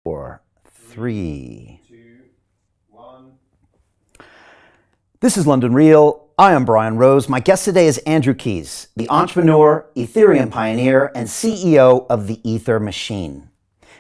4, 3, 2, 1. This is London Real. I am Brian Rose. My guest today is Andrew Keys, the entrepreneur, Ethereum pioneer, and CEO of the Ether Machine.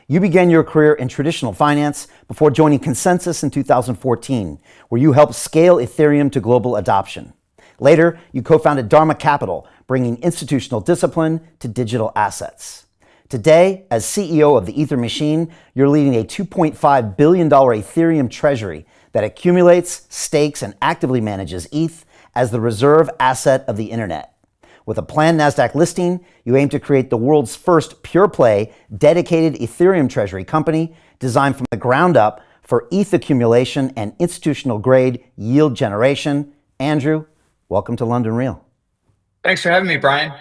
You began your career in traditional finance before joining Consensus in 2014, where you helped scale Ethereum to global adoption. Later, you co-founded Dharma Capital, bringing institutional discipline to digital assets. Today, as CEO of the Ether Machine, you're leading a $2.5 billion Ethereum treasury that accumulates, stakes, and actively manages ETH as the reserve asset of the internet. With a planned NASDAQ listing, you aim to create the world's first pure-play, dedicated Ethereum treasury company designed from the ground up for ETH accumulation and institutional-grade yield generation. Andrew, welcome to London Real. Thanks for having me, Brian.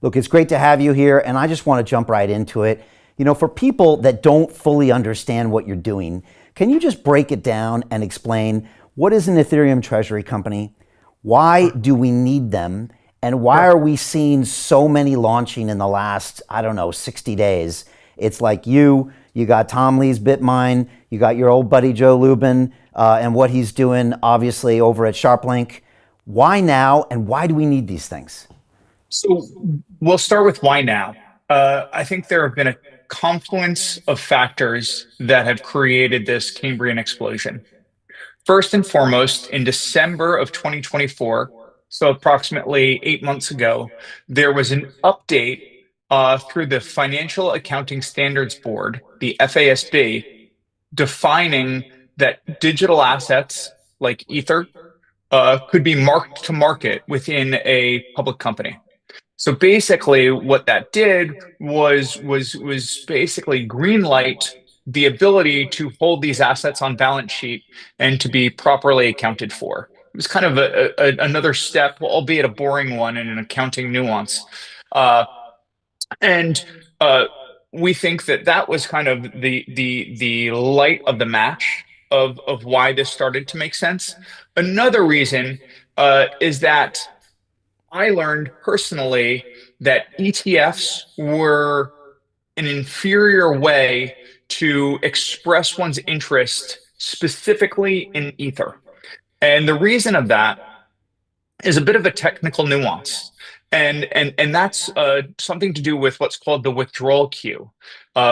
Look, it's great to have you here, and I just want to jump right into it. You know, for people that don't fully understand what you're doing, can you just break it down and explain what is an Ethereum treasury company? Why do we need them? And why are we seeing so many launching in the last, 60 days? It's like you got Tom Lee's BitMine, you got your old buddy Joe Lubin, and what he's doing, obviously, over at SharpLink. Why now, and why do we need these things? So we'll start with why now. I think there have been a confluence of factors that have created this Cambrian explosion. First and foremost, in December of 2024, so approximately 8 months ago, there was an update through the Financial Accounting Standards Board, the FASB, defining that digital assets like Ether could be marked to market within a public company. So basically, what that did was basically greenlight the ability to hold these assets on balance sheet and to be properly accounted for. It was kind of another step, albeit a boring one, in an accounting nuance. And we think that that was kind of the light of the match of why this started to make sense. Another reason is that I learned personally that ETFs were an inferior way to express one's interest specifically in Ether. And the reason of that is a bit of a technical nuance. And that's something to do with what's called the withdrawal queue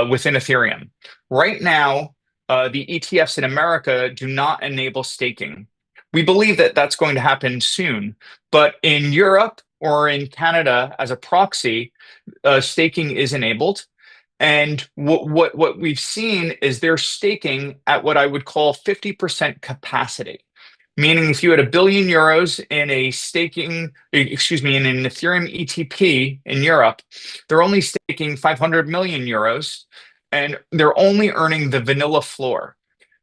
within Ethereum. Right now, the ETFs in America do not enable staking. We believe that that's going to happen soon, but in Europe or in Canada, as a proxy, staking is enabled. And what we've seen is they're staking at what I would call 50% capacity. Meaning if you had €1 billion in a staking, in an Ethereum ETP in Europe, they're only staking €500 million, and they're only earning the vanilla floor,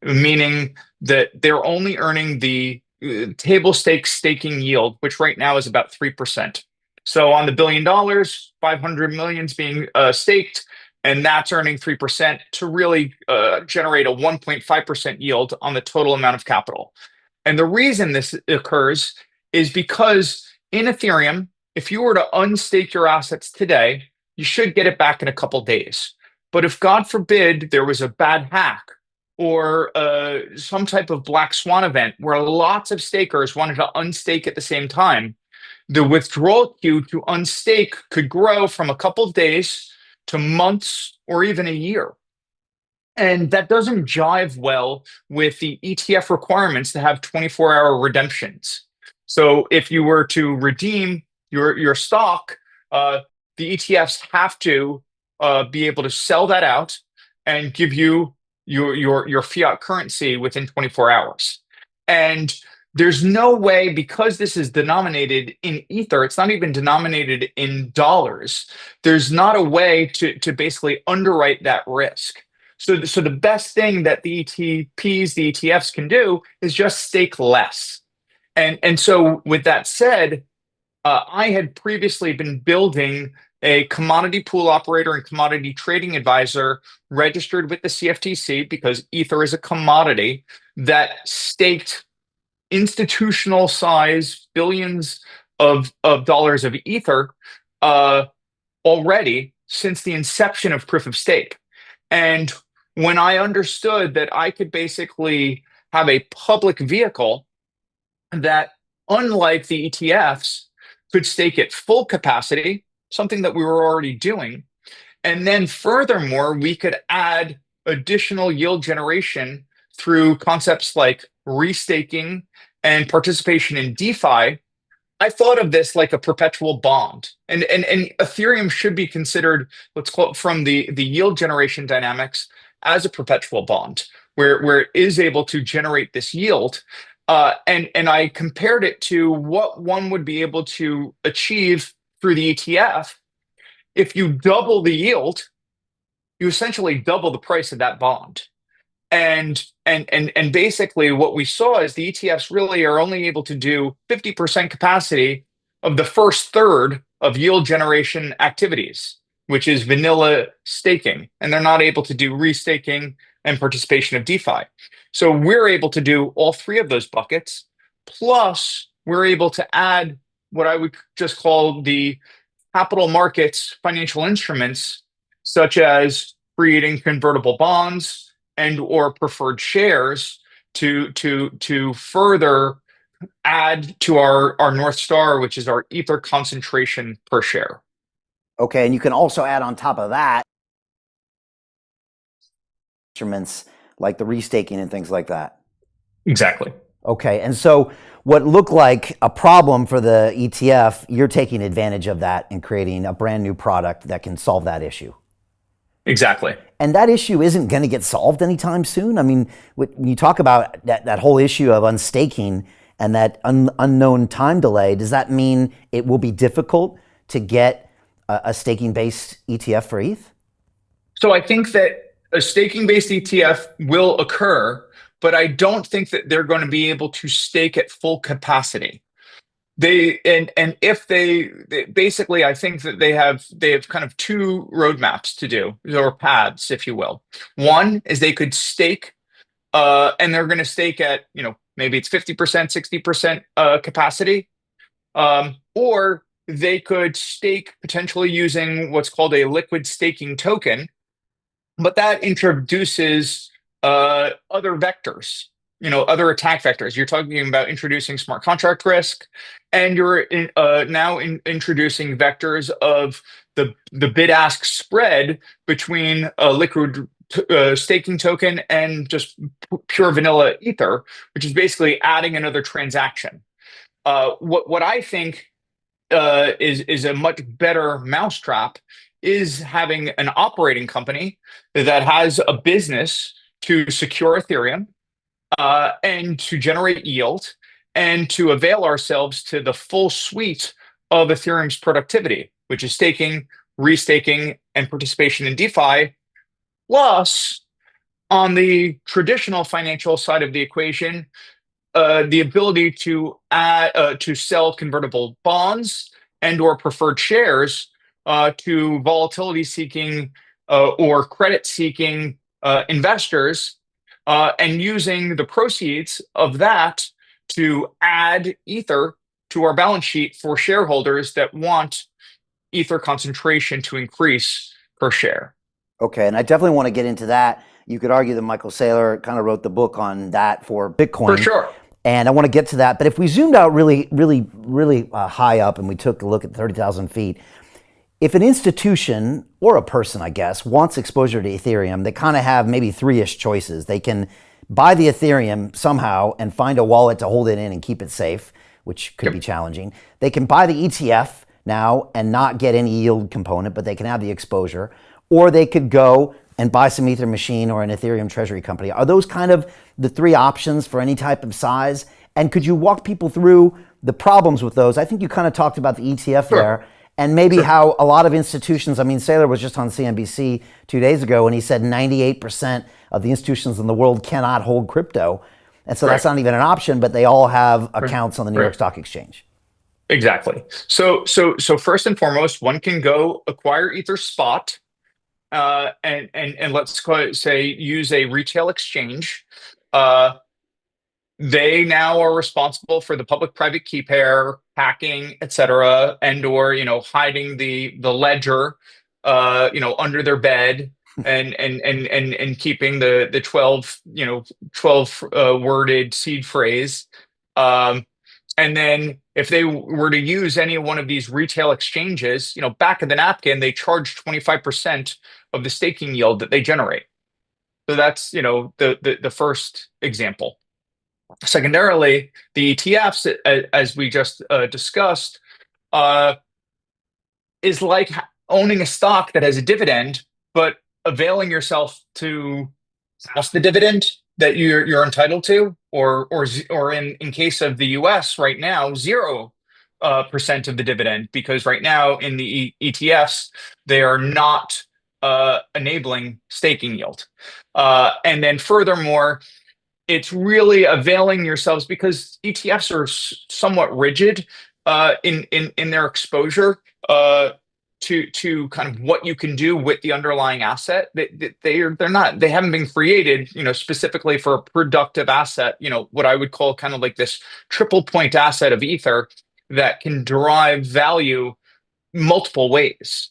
meaning that they're only earning the table stakes staking yield, which right now is about 3%. So on the $1 billion, 500 million is being staked, and that's earning 3% to really generate a 1.5% yield on the total amount of capital. And the reason this occurs is because in Ethereum, if you were to unstake your assets today, you should get it back in a couple days. But if, God forbid, there was a bad hack or some type of black swan event where lots of stakers wanted to unstake at the same time, the withdrawal queue to unstake could grow from a couple of days to months or even a year. And that doesn't jive well with the ETF requirements to have 24-hour redemptions. So if you were to redeem your stock, the ETFs have to be able to sell that out and give you your fiat currency within 24 hours. And there's no way, because this is denominated in Ether, it's not even denominated in dollars. There's not a way to basically underwrite that risk. So the best thing that the ETPs, the ETFs can do is just stake less. And so with that said, I had previously been building a commodity pool operator and commodity trading advisor registered with the CFTC because Ether is a commodity that staked institutional size billions of dollars of Ether already since the inception of proof of stake. And when I understood that I could basically have a public vehicle that, unlike the ETFs, could stake at full capacity, something that we were already doing. And then furthermore, we could add additional yield generation through concepts like restaking and participation in DeFi. I thought of this like a perpetual bond. And Ethereum should be considered, let's call it, from the yield generation dynamics, as a perpetual bond, where it is able to generate this yield. And I compared it to what one would be able to achieve through the ETF. If you double the yield, you essentially double the price of that bond. And basically what we saw is the ETFs really are only able to do 50% capacity of the first third of yield generation activities, which is vanilla staking. And they're not able to do restaking and participation of DeFi. So we're able to do all three of those buckets. Plus, we're able to add what I would just call the capital markets financial instruments, such as creating convertible bonds and or preferred shares to further add to our North Star, which is our Ether concentration per share. Okay, and you can also add on top of that instruments like the restaking and things like that. Exactly. Okay, and so what looked like a problem for the ETF, you're taking advantage of that and creating a brand new product that can solve that issue. Exactly. And that issue isn't going to get solved anytime soon. I mean, when you talk about that whole issue of unstaking and that unknown time delay, does that mean it will be difficult to get a staking-based ETF for ETH? So I think that a staking-based ETF will occur, but I don't think that they're going to be able to stake at full capacity. And if they basically, I think that they have kind of two roadmaps to do, or paths, if you will. One is they could stake, and they're going to stake at, maybe it's 50%, 60% capacity, or they could stake potentially using what's called a liquid staking token, but that introduces other vectors, other attack vectors. You're talking about introducing smart contract risk, and you're introducing vectors of the bid-ask spread between a liquid staking token and just pure vanilla Ether, which is basically adding another transaction. What I think is a much better mousetrap is having an operating company that has a business to secure Ethereum and to generate yield and to avail ourselves to the full suite of Ethereum's productivity, which is staking, restaking, and participation in DeFi. Plus, on the traditional financial side of the equation, the ability to sell convertible bonds and or preferred shares to volatility seeking or credit seeking investors, and using the proceeds of that to add Ether to our balance sheet for shareholders that want Ether concentration to increase per share. Okay, and I definitely want to get into that. You could argue that Michael Saylor kind of wrote the book on that for Bitcoin. For sure. And I want to get to that. But if we zoomed out really, really, really high up and we took a look at 30,000 feet, if an institution or a person, I guess, wants exposure to Ethereum, they kind of have maybe three-ish choices. They can buy the Ethereum somehow and find a wallet to hold it in and keep it safe, which could be challenging. They can buy the ETF now and not get any yield component, but they can have the exposure. Or they could go and buy some Ether machine or an Ethereum Treasury company. Are those kind of the three options for any type of size? And could you walk people through the problems with those? I think you kind of talked about the ETF there, and maybe how a lot of institutions, I mean, Saylor was just on CNBC 2 days ago, and he said 98% of the institutions in the world cannot hold crypto. And so that's not even an option, but they all have accounts on the New York Stock Exchange. Exactly. So first and foremost, one can go acquire Ether spot, and let's say use a retail exchange. They now are responsible for the public-private key pair, hacking, etc., and or hiding the ledger, under their bed, and keeping the 12 worded seed phrase. Um, and then if they were to use any one of these retail exchanges, back of the napkin, they charge 25% of the staking yield that they generate. So that's, the first example. Secondarily, the ETFs, as we just discussed, uh, is like owning a stock that has a dividend, but availing yourself to half the dividend that you're entitled to, or in case of the U.S. right now, 0% of the dividend, because right now in the ETFs they are not enabling staking yield, and then furthermore, it's really availing yourselves because ETFs are somewhat rigid in their exposure to kind of what you can do with the underlying asset. They haven't been created specifically for a productive asset. What I would call kind of like this triple point asset of Ether that can derive value multiple ways,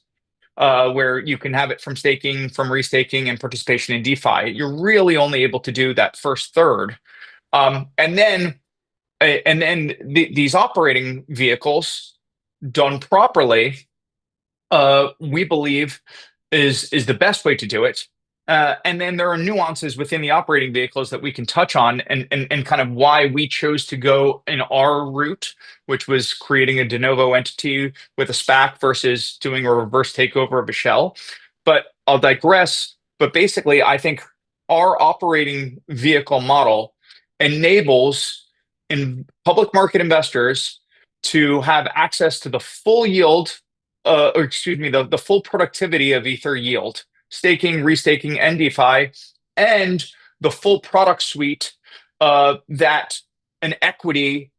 where you can have it from staking, from restaking, and participation in DeFi. You're really only able to do that first third. And then these operating vehicles done properly, we believe is the best way to do it. And then there are nuances within the operating vehicles that we can touch on, and kind of why we chose to go in our route, which was creating a de novo entity with a SPAC versus doing a reverse takeover of a shell. But I'll digress. But basically, I think our operating vehicle model enables in public market investors to have access to the full yield, or excuse me, the full productivity of Ether yield, staking, restaking, and DeFi, and the full product suite that an equity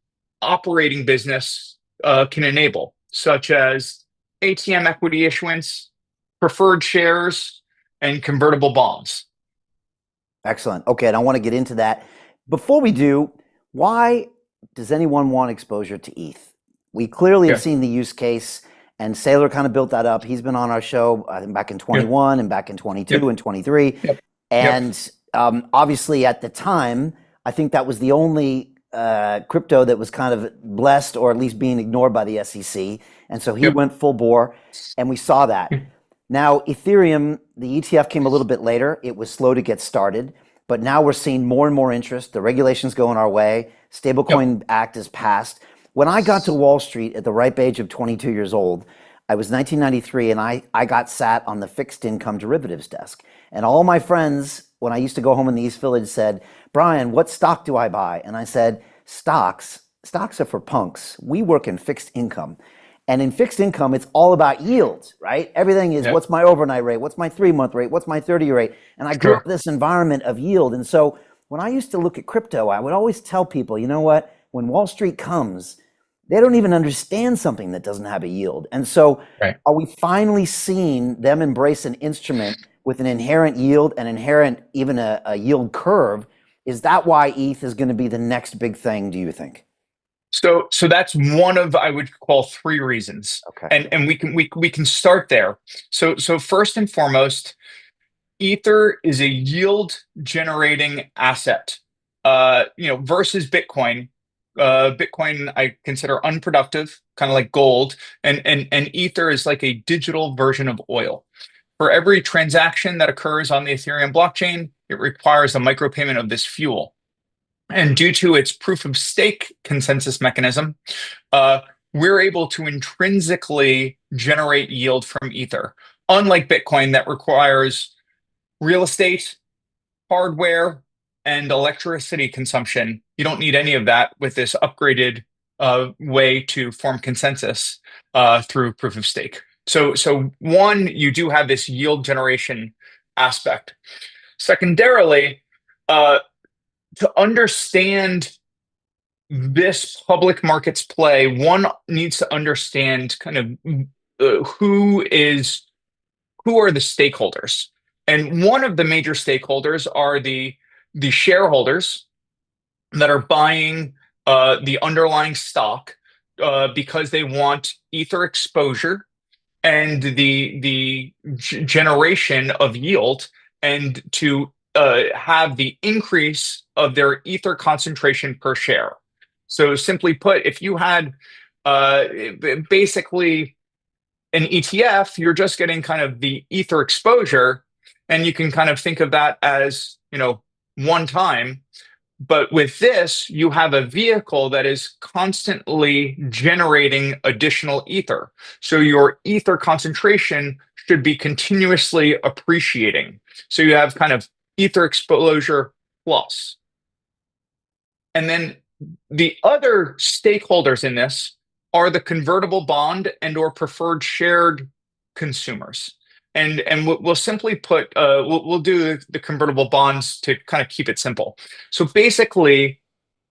operating business can enable, such as ATM equity issuance, preferred shares, and convertible bonds. Excellent. Okay, and I want to get into that. Before we do, why does anyone want exposure to ETH? We clearly have Yeah, seen the use case, and Saylor kind of built that up. He's been on our show, I think, back in yeah, 21 and back in yep, 22 and 23. yep, yep. And obviously, at the time, I think that was the only crypto that was kind of blessed or at least being ignored by the SEC. And so he Yep. went full bore, and we saw that. Now, Ethereum, the ETF came a little bit later. It was slow to get started, but now we're seeing more and more interest. The regulations going our way. Yep. Stablecoin Act is passed. When I got to Wall Street at the ripe age of 22 years old, I was 1993, and I got sat on the fixed income derivatives desk. And all my friends, when I used to go home in the East Village, said, Brian, what stock do I buy? And I said, stocks are for punks. We work in fixed income. And in fixed income, it's all about yields, right? Everything is Yep. what's my overnight rate? What's my 3 month rate? What's my 30 rate? And I grew up Sure. in this environment of yield. And so when I used to look at crypto, I would always tell people, you know what? When Wall Street comes, they don't even understand something that doesn't have a yield. And so Right. are we finally seeing them embrace an instrument with an inherent yield and inherent even a yield curve? Is that why ETH is going to be the next big thing, do you think? So that's one of, I would call, three reasons, Okay. and we can start there. So first and foremost, Ether is a yield generating asset, versus Bitcoin. Bitcoin I consider unproductive, kind of like gold, and Ether is like a digital version of oil. For every transaction that occurs on the Ethereum blockchain, it requires a micropayment of this fuel. And due to its proof of stake consensus mechanism, uh, we're able to intrinsically generate yield from Ether. Unlike Bitcoin, that requires real estate, hardware, and electricity consumption. You don't need any of that with this upgraded way to form consensus through proof of stake. So one, you do have this yield generation aspect. Secondarily, uh, to understand this public markets play, one needs to understand kind of who are the stakeholders, and one of the major stakeholders are the shareholders that are buying the underlying stock because they want Ether exposure and the generation of yield, and to have the increase of their ether concentration per share. So simply put, if you had uh, basically an ETF, you're just getting kind of the ether exposure, and you can kind of think of that as, one time. But with this, you have a vehicle that is constantly generating additional ether. So your ether concentration should be continuously appreciating. So you have kind of ether exposure plus. And then the other stakeholders in this are the convertible bond and or preferred shared consumers. And we'll simply put we'll do the convertible bonds to kind of keep it simple. So basically,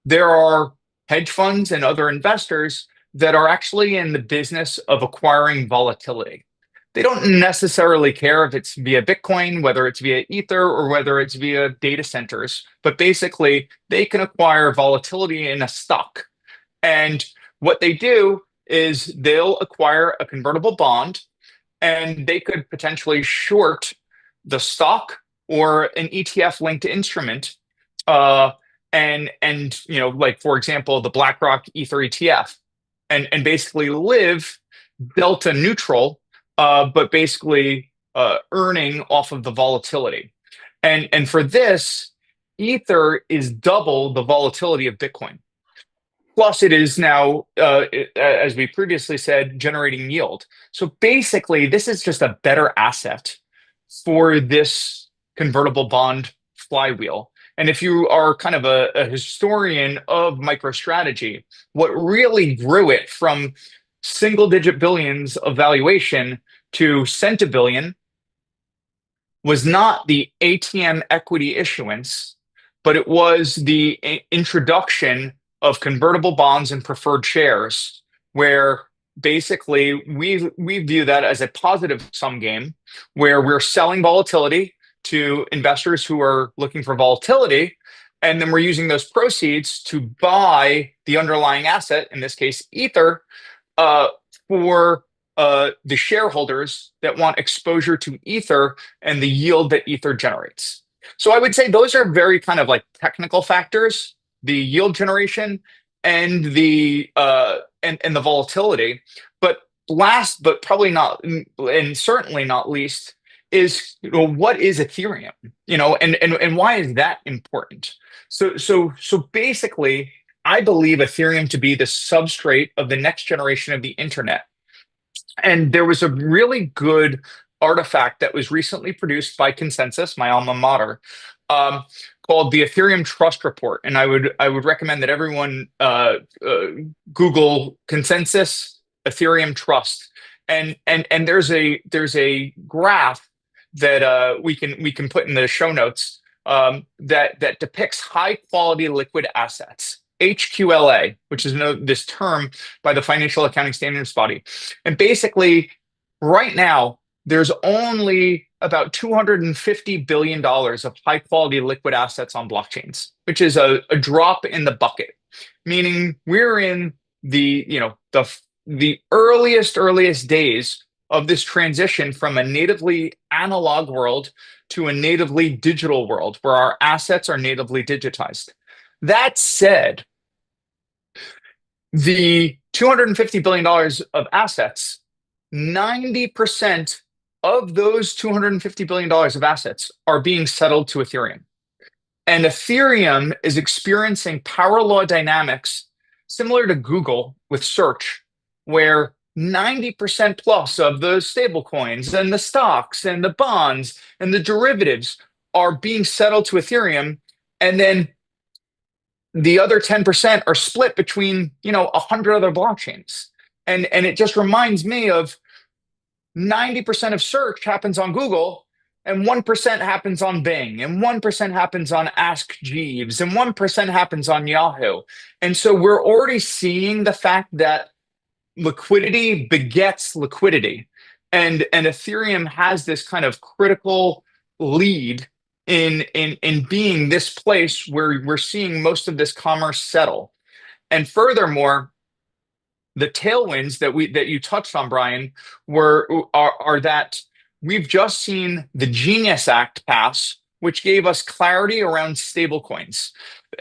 there are hedge funds and other investors that are actually in the business of acquiring volatility. They don't necessarily care if it's via Bitcoin, whether it's via Ether, or whether it's via data centers, but basically they can acquire volatility in a stock. And what they do is they'll acquire a convertible bond, and they could potentially short the stock or an ETF linked instrument. Uh, and like for example, the BlackRock Ether ETF, and basically live delta neutral, but basically earning off of the volatility. And for this, Ether is double the volatility of Bitcoin. Plus, it is now, as we previously said, generating yield. So basically, this is just a better asset for this convertible bond flywheel. And if you are kind of a historian of MicroStrategy, what really grew it from single digit billions of valuation to centabillion was not the ATM equity issuance, but it was the introduction of convertible bonds and preferred shares, where basically we view that as a positive sum game, where we're selling volatility to investors who are looking for volatility, and then we're using those proceeds to buy the underlying asset, in this case, Ether, uh, for the shareholders that want exposure to Ether and the yield that Ether generates. So I would say those are very kind of like technical factors: the yield generation and and the volatility. But last, but probably not, and certainly not least, is what is Ethereum? And why is that important? So basically, I believe Ethereum to be the substrate of the next generation of the internet. And there was a really good artifact that was recently produced by Consensus, my alma mater, um, called the Ethereum Trust Report. And I would recommend that everyone Google Consensus Ethereum Trust. And there's a graph that we can put in the show notes, that depicts high quality liquid assets. HQLA, which is this term by the Financial Accounting Standards Body. And basically, right now, there's only about $250 billion of high quality liquid assets on blockchains, which is a drop in the bucket, meaning we're in the earliest days of this transition from a natively analog world to a natively digital world where our assets are natively digitized. That said, the $250 billion of assets, 90% of those $250 billion of assets are being settled to Ethereum. And Ethereum is experiencing power law dynamics similar to Google with search, where 90% plus of those stable coins and the stocks and the bonds and the derivatives are being settled to Ethereum. And then the other 10% are split between 100 other blockchains. And it just reminds me of 90% of search happens on Google, and 1% happens on Bing, and 1% happens on Ask Jeeves, and 1% happens on Yahoo. And so we're already seeing the fact that liquidity begets liquidity. And Ethereum has this kind of critical lead in being this place where we're seeing most of this commerce settle. And furthermore, the tailwinds that you touched on, Brian, are that we've just seen the Genius Act pass, which gave us clarity around stablecoins.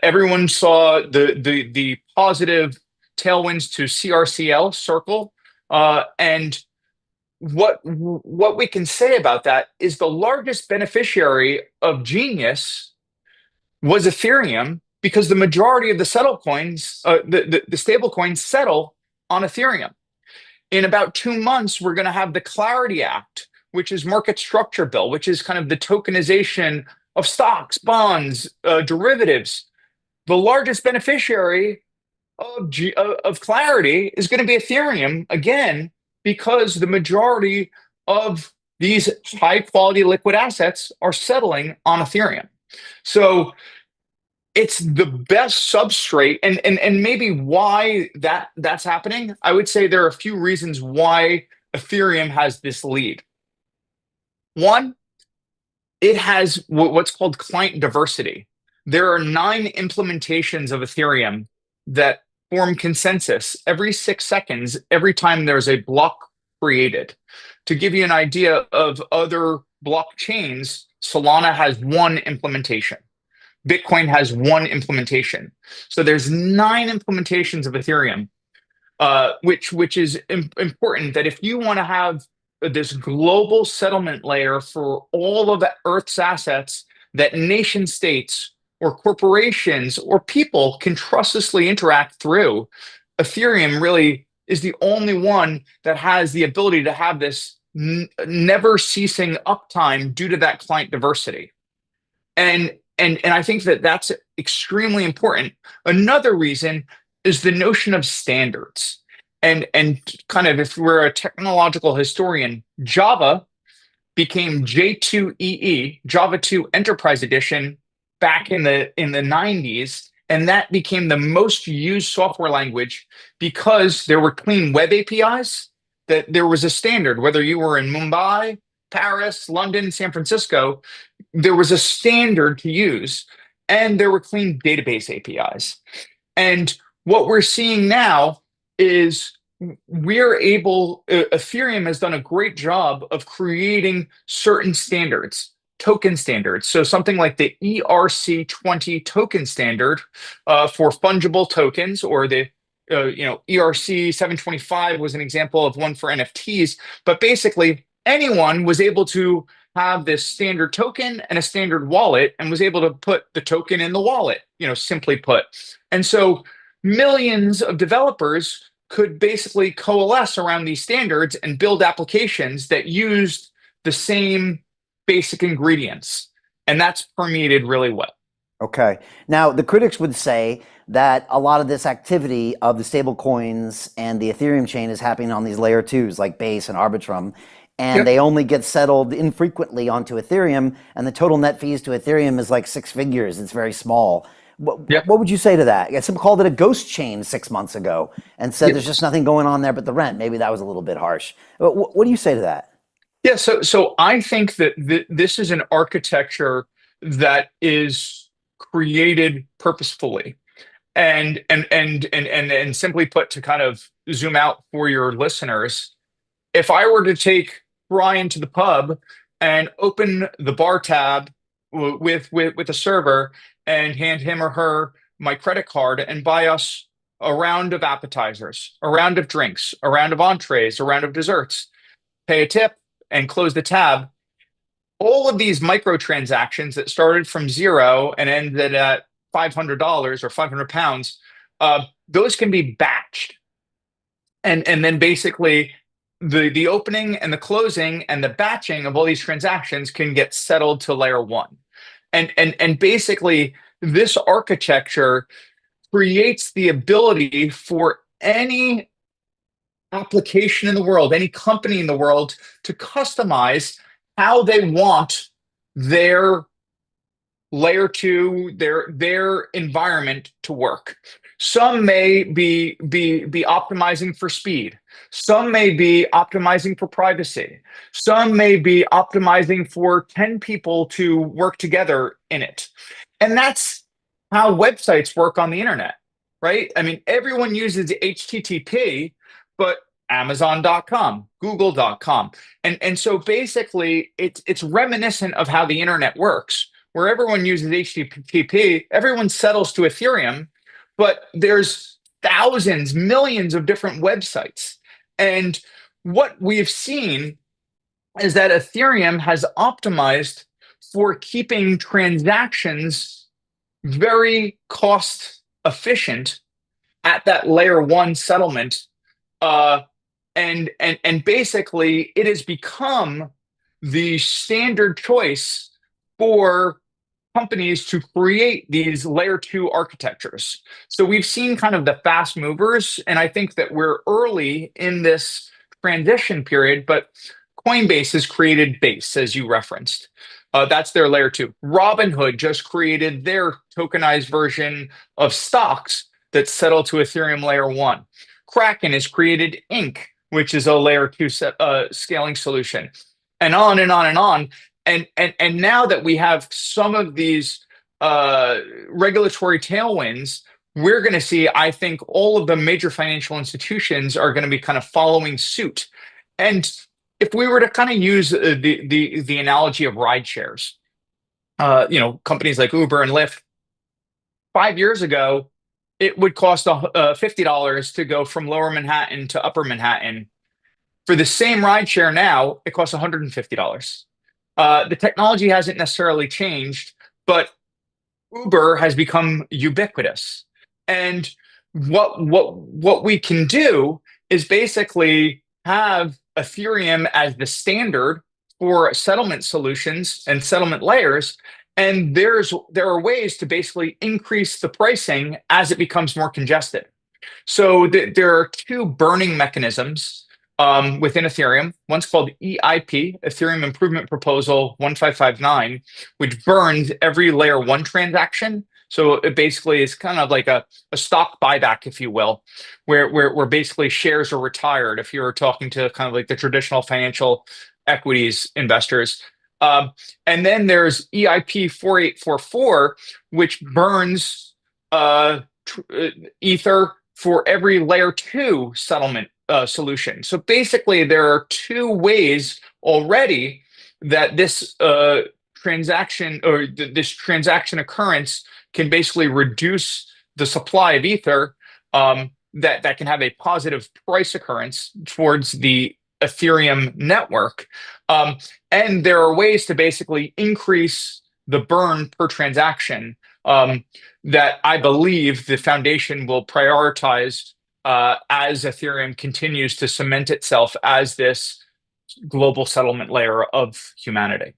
Everyone saw the positive tailwinds to CRCL Circle, and what we can say about that is the largest beneficiary of Genius was Ethereum because the majority of the settle coins, the stable coins settle on Ethereum. In about 2 months, we're going to have the Clarity Act, which is market structure bill, which is kind of the tokenization of stocks, bonds, derivatives. The largest beneficiary of Clarity is going to be Ethereum again, because the majority of these high quality liquid assets are settling on Ethereum. So it's the best substrate, and maybe why that's happening. I would say there are a few reasons why Ethereum has this lead. One, it has what's called client diversity. There are 9 implementations of Ethereum that form consensus every 6 seconds, every time there's a block created. To give you an idea of other blockchains, Solana has 1 implementation. Bitcoin has 1 implementation. So there's 9 implementations of Ethereum, which is important, that if you want to have this global settlement layer for all of the Earth's assets that nation states or corporations or people can trustlessly interact through, Ethereum really is the only one that has the ability to have this never ceasing uptime due to that client diversity. And I think that that's extremely important. Another reason is the notion of standards. And kind of, if we're a technological historian, Java became J2EE, Java 2 Enterprise Edition, back in the 90s, and that became the most used software language because there were clean web APIs, that there was a standard, whether you were in Mumbai, Paris, London, San Francisco, there was a standard to use, and there were clean database APIs. And what we're seeing now is Ethereum has done a great job of creating certain standards, token standards. So something like the ERC20 token standard for fungible tokens, or the ERC 725 was an example of one for NFTs. But basically, anyone was able to have this standard token and a standard wallet, and was able to put the token in the wallet, simply put. And so millions of developers could basically coalesce around these standards and build applications that used the same basic ingredients. And that's permeated really well. Okay. Now, the critics would say that a lot of this activity of the stable coins and the Ethereum chain is happening on these layer twos like Base and Arbitrum, and Yep. they only get settled infrequently onto Ethereum, and the total net fees to Ethereum is like 6 figures. It's very small. Yep. What would you say to that? Some called it a ghost chain 6 months ago and said Yep. there's just nothing going on there but the rent. Maybe that was a little bit harsh. What do you say to that? Yeah, so I think that this is an architecture that is created purposefully. And simply put, to kind of zoom out for your listeners, if I were to take Brian to the pub and open the bar tab with a server and hand him or her my credit card and buy us a round of appetizers, a round of drinks, a round of entrees, a round of desserts, pay a tip, and close the tab, all of these microtransactions that started from zero and ended at $500 or £500, those can be batched. And then basically the opening and the closing and the batching of all these transactions can get settled to layer one. And basically this architecture creates the ability for any application in the world, any company in the world, to customize how they want their layer two, their environment to work. Some may be optimizing for speed. Some may be optimizing for privacy. Some may be optimizing for 10 people to work together in it. And that's how websites work on the internet, right? I mean, everyone uses HTTP, but Amazon.com, Google.com. And so basically it's reminiscent of how the internet works, where everyone uses HTTP, everyone settles to Ethereum, but there's thousands, millions of different websites. And what we've seen is that Ethereum has optimized for keeping transactions very cost efficient at that layer one settlement. Uh, and basically it has become the standard choice for companies to create these layer two architectures. So we've seen kind of the fast movers, and I think that we're early in this transition period, but Coinbase has created Base, as you referenced. That's their layer two. Robinhood just created their tokenized version of stocks that settle to Ethereum layer one. Kraken has created Inc., which is a layer two scaling solution, and on and on and on. And now that we have some of these regulatory tailwinds, we're going to see, I think, all of the major financial institutions are going to be kind of following suit. And if we were to kind of use the analogy of ride shares, companies like Uber and Lyft, 5 years ago, it would cost $50 to go from Lower Manhattan to Upper Manhattan. For the same ride share now, it costs $150. The technology hasn't necessarily changed, but Uber has become ubiquitous. And what we can do is basically have Ethereum as the standard for settlement solutions and settlement layers. And there are ways to basically increase the pricing as it becomes more congested. So there are two burning mechanisms within Ethereum. One's called EIP, Ethereum Improvement Proposal 1559, which burns every layer one transaction. So it basically is kind of like a stock buyback, if you will, where basically shares are retired if you're talking to kind of like the traditional financial equities investors. And then there's EIP 4844, which burns Ether for every layer two settlement solution. So basically, there are two ways already that this transaction or this transaction occurrence can basically reduce the supply of Ether, that can have a positive price occurrence towards the Ethereum network. And there are ways to basically increase the burn per transaction, that I believe the foundation will prioritize as Ethereum continues to cement itself as this global settlement layer of humanity.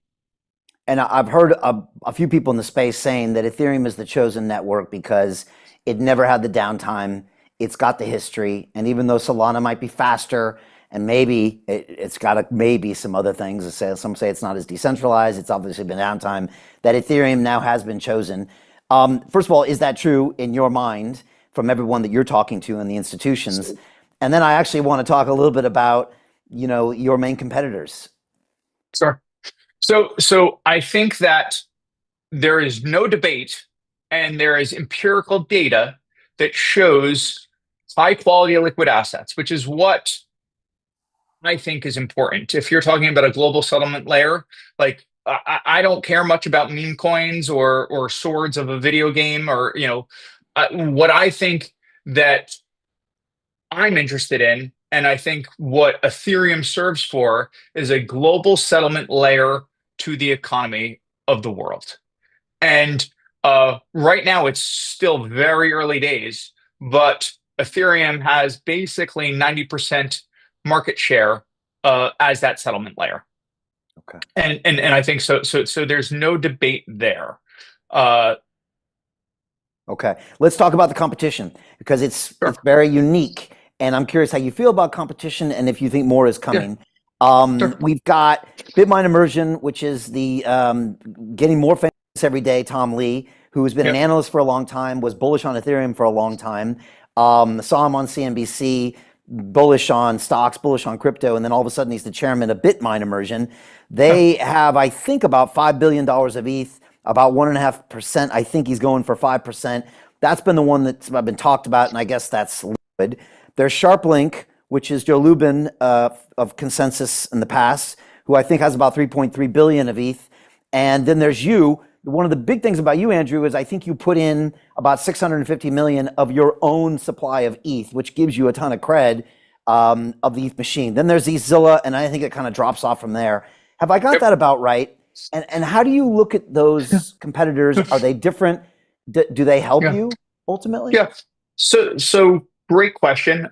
And I've heard a few people in the space saying that Ethereum is the chosen network because it never had the downtime. It's got the history. And even though Solana might be faster and maybe it's got maybe some other things, some say it's not as decentralized, it's obviously been downtime, that Ethereum now has been chosen. First of all, is that true in your mind from everyone that you're talking to in the institutions? And then I actually want to talk a little bit about, your main competitors. Sure. So I think that there is no debate and there is empirical data that shows high quality liquid assets, which is what I think is important. If you're talking about a global settlement layer, like I don't care much about meme coins or swords of a video game, or what I think that I'm interested in, and I think what Ethereum serves for, is a global settlement layer to the economy of the world. And right now, it's still very early days, but Ethereum has basically 90% market share as that settlement layer. Okay. And I think so there's no debate there. Okay. Let's talk about the competition, because it's very unique. And I'm curious how you feel about competition and if you think more is coming. Sure. We've got Bitmine Immersion, which is the getting more famous every day. Tom Lee, who has been an analyst for a long time, was bullish on Ethereum for a long time. Saw him on CNBC, bullish on stocks, bullish on crypto, and then all of a sudden he's the chairman of Bitmine Immersion. They have, I think, about $5 billion of ETH, about 1.5%. I think he's going for 5%. That's been the one that's been talked about, and I guess that's liquid. There's SharpLink, which is Joe Lubin of Consensus in the past, who I think has about 3.3 billion of ETH. And then there's you. One of the big things about you, Andrew, is I think you put in about 650 million of your own supply of ETH, which gives you a ton of cred of the ETH machine. Then there's ETHZilla, and I think it kind of drops off from there. Have I got Yep. that about right? And how do you look at Yeah. those competitors? Are they different? Do they help Yeah. you ultimately? Yeah. So great question.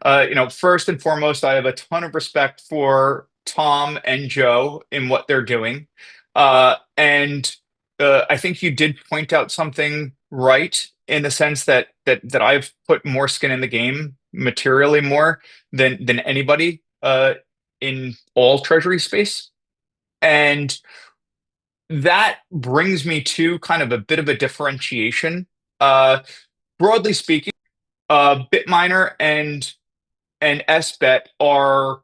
First and foremost, I have a ton of respect for Tom and Joe in what they're doing. And I think you did point out something right in the sense that I've put more skin in the game, materially more than anybody in all treasury space. And that brings me to kind of a bit of a differentiation. Uh, Broadly speaking, Bitminer and SBET are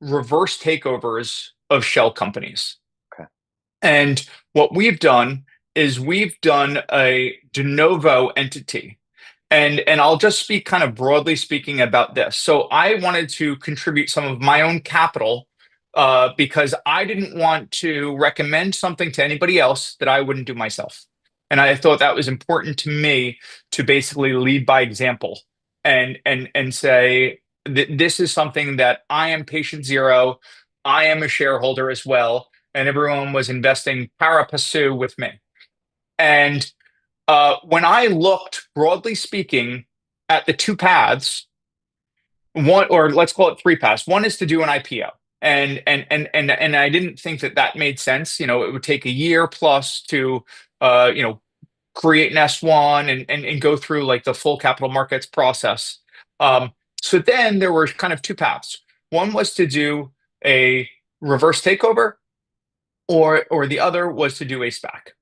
reverse takeovers of shell companies. Okay. And what we've done is we've done a de novo entity. And I'll just speak kind of broadly speaking about this. So I wanted to contribute some of my own capital because I didn't want to recommend something to anybody else that I wouldn't do myself. And I thought that was important to me to basically lead by example and say that this is something that I am patient zero. I am a shareholder as well, and everyone was investing para passu with me. And when I looked, broadly speaking, at the two paths, one, or let's call it three paths. One is to do an IPO, and I didn't think that that made sense. It would take a year plus to, create an S1 and go through like the full capital markets process. So then there were kind of two paths. One was to do a reverse takeover, or the other was to do a SPAC.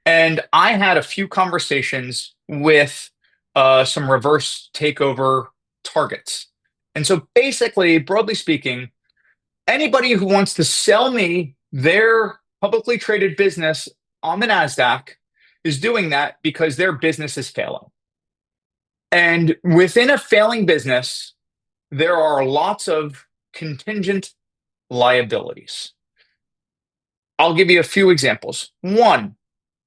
And I had a few conversations with some reverse takeover targets. And so basically, broadly speaking, anybody who wants to sell me their publicly traded business on the NASDAQ is doing that because their business is failing. And within a failing business, there are lots of contingent liabilities. I'll give you a few examples. One,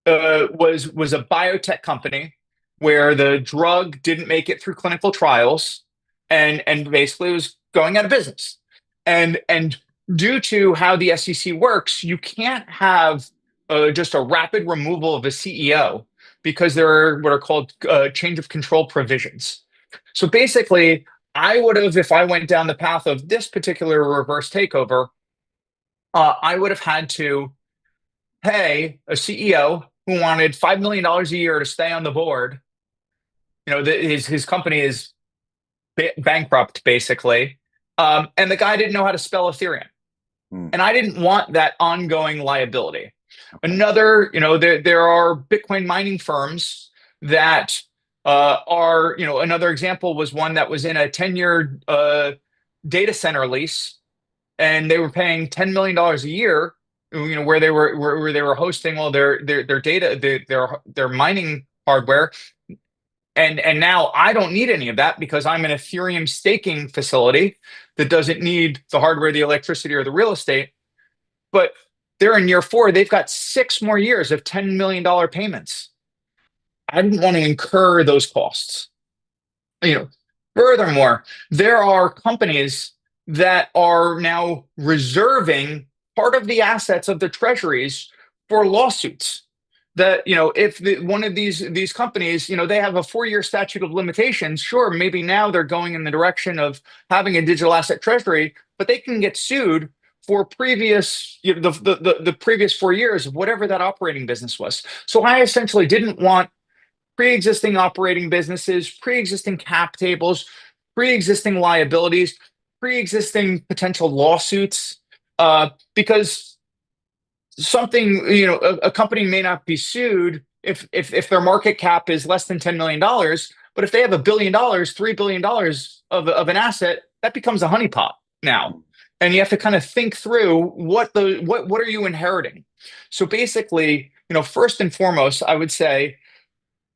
was a biotech company where the drug didn't make it through clinical trials and basically was going out of business. And due to how the SEC works, you can't have just a rapid removal of a CEO because there are what are called change of control provisions. So basically, I would have, if I went down the path of this particular reverse takeover, I would have had to pay a CEO who wanted $5 million a year to stay on the board. His company is bankrupt basically, and the guy didn't know how to spell Ethereum, and I didn't want that ongoing liability. Another, there are Bitcoin mining firms that are, another example was one that was in a 10-year data center lease, and they were paying $10 million a year, where they were hosting all their data, their mining hardware. And now I don't need any of that because I'm an Ethereum staking facility that doesn't need the hardware, the electricity, or the real estate. But they're in year 4. They've got 6 more years of $10 million payments. I didn't want to incur those costs. Furthermore, there are companies that are now reserving part of the assets of the treasuries for lawsuits. That if one of these companies, they have a 4-year statute of limitations. Sure, maybe now they're going in the direction of having a digital asset treasury, but they can get sued for previous the previous 4 years of whatever that operating business was. So I essentially didn't want pre-existing operating businesses, pre-existing cap tables, pre-existing liabilities, pre-existing potential lawsuits, because something, a company may not be sued if their market cap is less than $10 million, but if they have $1 billion, $3 billion of an asset, that becomes a honeypot now. And you have to kind of think through what are you inheriting. So basically, first and foremost, I would say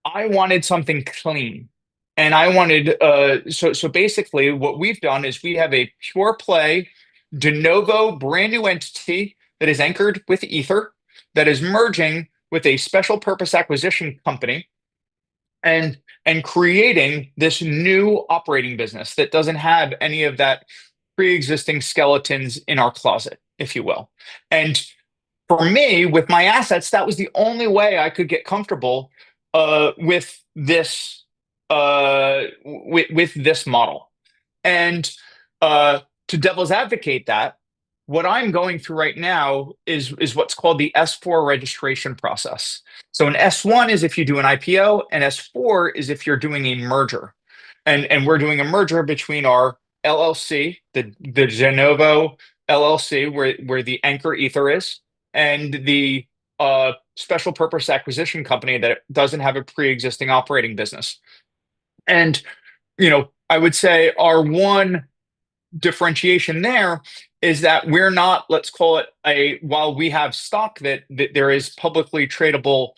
I wanted something clean. And I wanted so basically what we've done is we have a pure play de novo brand new entity that is anchored with Ether that is merging with a special purpose acquisition company and creating this new operating business that doesn't have any of that pre-existing skeletons in our closet, if you will. And for me, with my assets, that was the only way I could get comfortable with this model. And to devil's advocate that, what I'm going through right now is what's called the S4 registration process. So an S1 is if you do an IPO, and S4 is if you're doing a merger. And we're doing a merger between our LLC, the Genovo LLC, where the Anchor Ether is, and the special purpose acquisition company that doesn't have a pre-existing operating business. And I would say our one differentiation there is that we're not, let's call it while we have stock that there is publicly tradable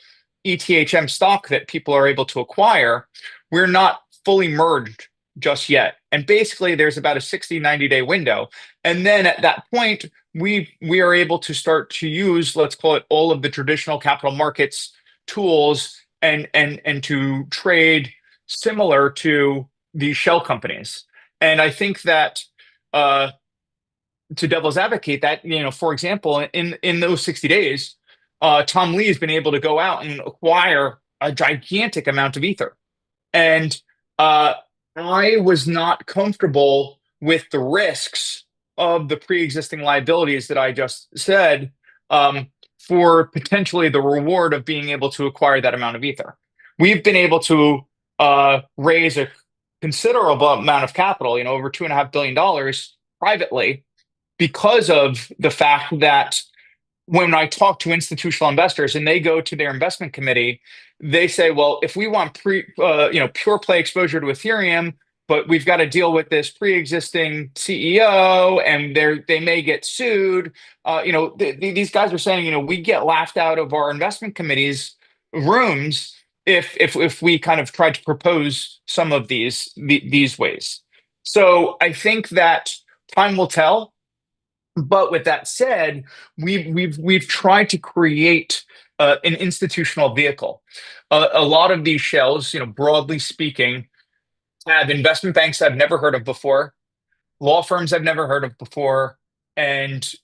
ETHM stock that people are able to acquire, we're not fully merged just yet. And basically there's about a 60-90 day window. And then at that point, we are able to start to use, let's call it, all of the traditional capital markets tools and to trade similar to these shell companies. And I think that to devil's advocate that, for example, in those 60 days, Tom Lee has been able to go out and acquire a gigantic amount of Ether. And I was not comfortable with the risks of the pre-existing liabilities that I just said, for potentially the reward of being able to acquire that amount of Ether. We've been able to raise a considerable amount of capital, over $2.5 billion privately, because of the fact that when I talk to institutional investors and they go to their investment committee, they say, well, if we want pure play exposure to Ethereum, but we've got to deal with this pre-existing CEO and they may get sued. These guys are saying, we get laughed out of our investment committees rooms if we kind of try to propose some of these ways. So I think that time will tell. But with that said, we've tried to create an institutional vehicle. A lot of these shells, broadly speaking, have investment banks I've never heard of before, law firms I've never heard of before, and